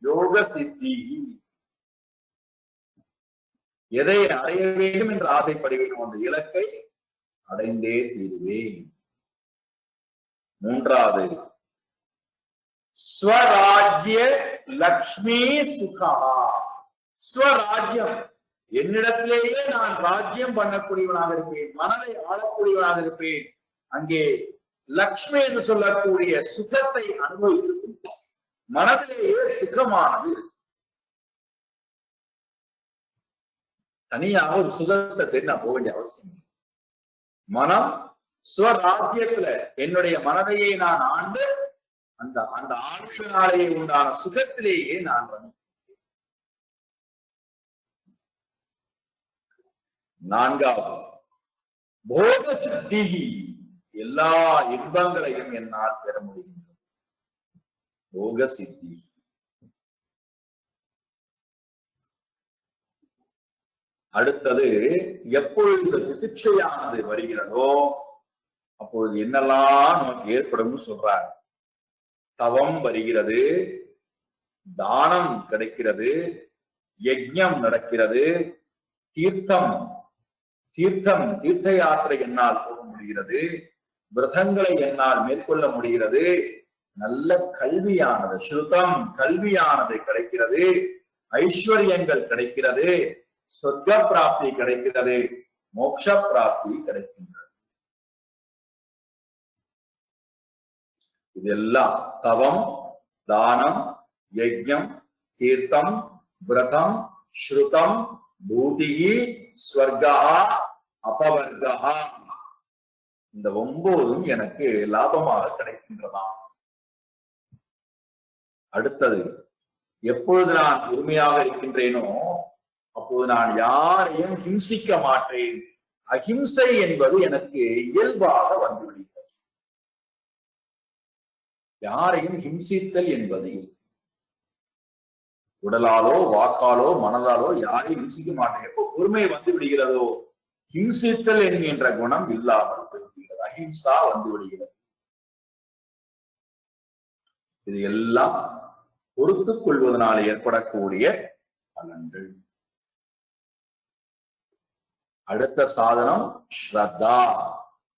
A: யோக சித்தி. எதை அடைய வேண்டும் என்று ஆசைப்படுகிறோம் அந்த இலக்கை அடைந்தே தீருவேன். 3வது ஸ்வராஜ்ய லக்ஷ்மி சுகா. ஸ்வராஜ்யம், என்னிடத்திலேயே நான் ராஜ்யம் பண்ணக்கூடியவனாக இருப்பேன், மனதை ஆளக்கூடியவனாக இருப்பேன். அங்கே லக்ஷ்மி என்று சொல்லக்கூடிய சுகத்தை அனுபவித்து மனதிலேயே சுகமானது. தனியாக ஒரு சுகத்தை தேடி நான் போக வேண்டிய அவசியம். மனம் ஸ்வராஜ்யத்துல என்னுடைய மனதையே நான் ஆண்டு அந்த அந்த ஆட்சியினாலேயே உண்டான சுகத்திலேயே நான் வந்து. 4வது போக சித்தி. எல்லா இன்பங்களையும் என்னால் பெற முடிகின்றது. போக சித்தி. அடுத்தது எப்பொழுது திதிட்சையானது வருகிறதோ அப்பொழுது என்னெல்லாம் நமக்கு ஏற்படும் சொல்றார். தவம் வருகிறது, தானம் கிடைக்கிறது, யஜ்ஞம் நடக்கிறது, தீர்த்த யாத்திரை என்னால் போக முடிகிறது, விரதங்களை என்னால் மேற்கொள்ள முடிகிறது, நல்ல கல்வியானது, ஸ்ருதம் கல்வியானது கிடைக்கிறது, ஐஸ்வர்யங்கள் கிடைக்கிறது, சொர்க்க பிராப்தி கிடைக்கிறது, மோட்ச பிராப்தி கிடைக்கின்றது. இதெல்லாம் தவம், தானம், யஜ்ஞம், தீர்த்தம், விரதம், ஸ்ருதம், பூதிகி, ஸ்வர்கா, அபவர்கா, இந்த 9 எனக்கு லாபமாக கிடைக்கின்றதாம். அடுத்தது எப்பொழுது நான் உரிமையாக இருக்கின்றேனோ அப்போது நான் யாரையும் ஹிம்சிக்க மாட்டேன். அஹிம்சை என்பது எனக்கு இயல்பாக வந்துவிடுகிறது. யாரையும் ஹிம்சித்தல் என்பது உடலாலோ வாக்காலோ மனதாலோ யாரையும் ஹிம்சிக்க மாட்டேன். எப்போ பொறுமை வந்து விடுகிறதோ ஹிம்சித்தல் என்கின்ற குணம் இல்லாமல் போய்விடுகிறது, அஹிம்சா வந்து விடுகிறது. இது எல்லாம் பொறுத்துக் கொள்வதனால் ஏற்படக்கூடிய பலன்கள். அடுத்த சாதனம் ஸ்ரத்தா.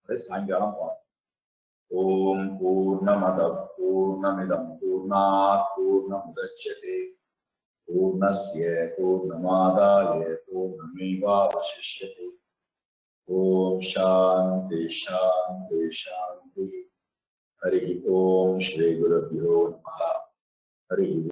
A: அதை சாயங்காலம் போனோம். ஓம் பூர்ணமத பூர்ணமிதம் பூர்ணாத் பூர்ணமுதச்யதே பூர்ணஸ்ய பூர்ணமாதாய பூர்ணமேவாவசிஷ்யதே. ஓம் சாந்தி சாந்தி சாந்தி. ஹரி ஓம் ஸ்ரீ குருभ्यो நமः. ஹரி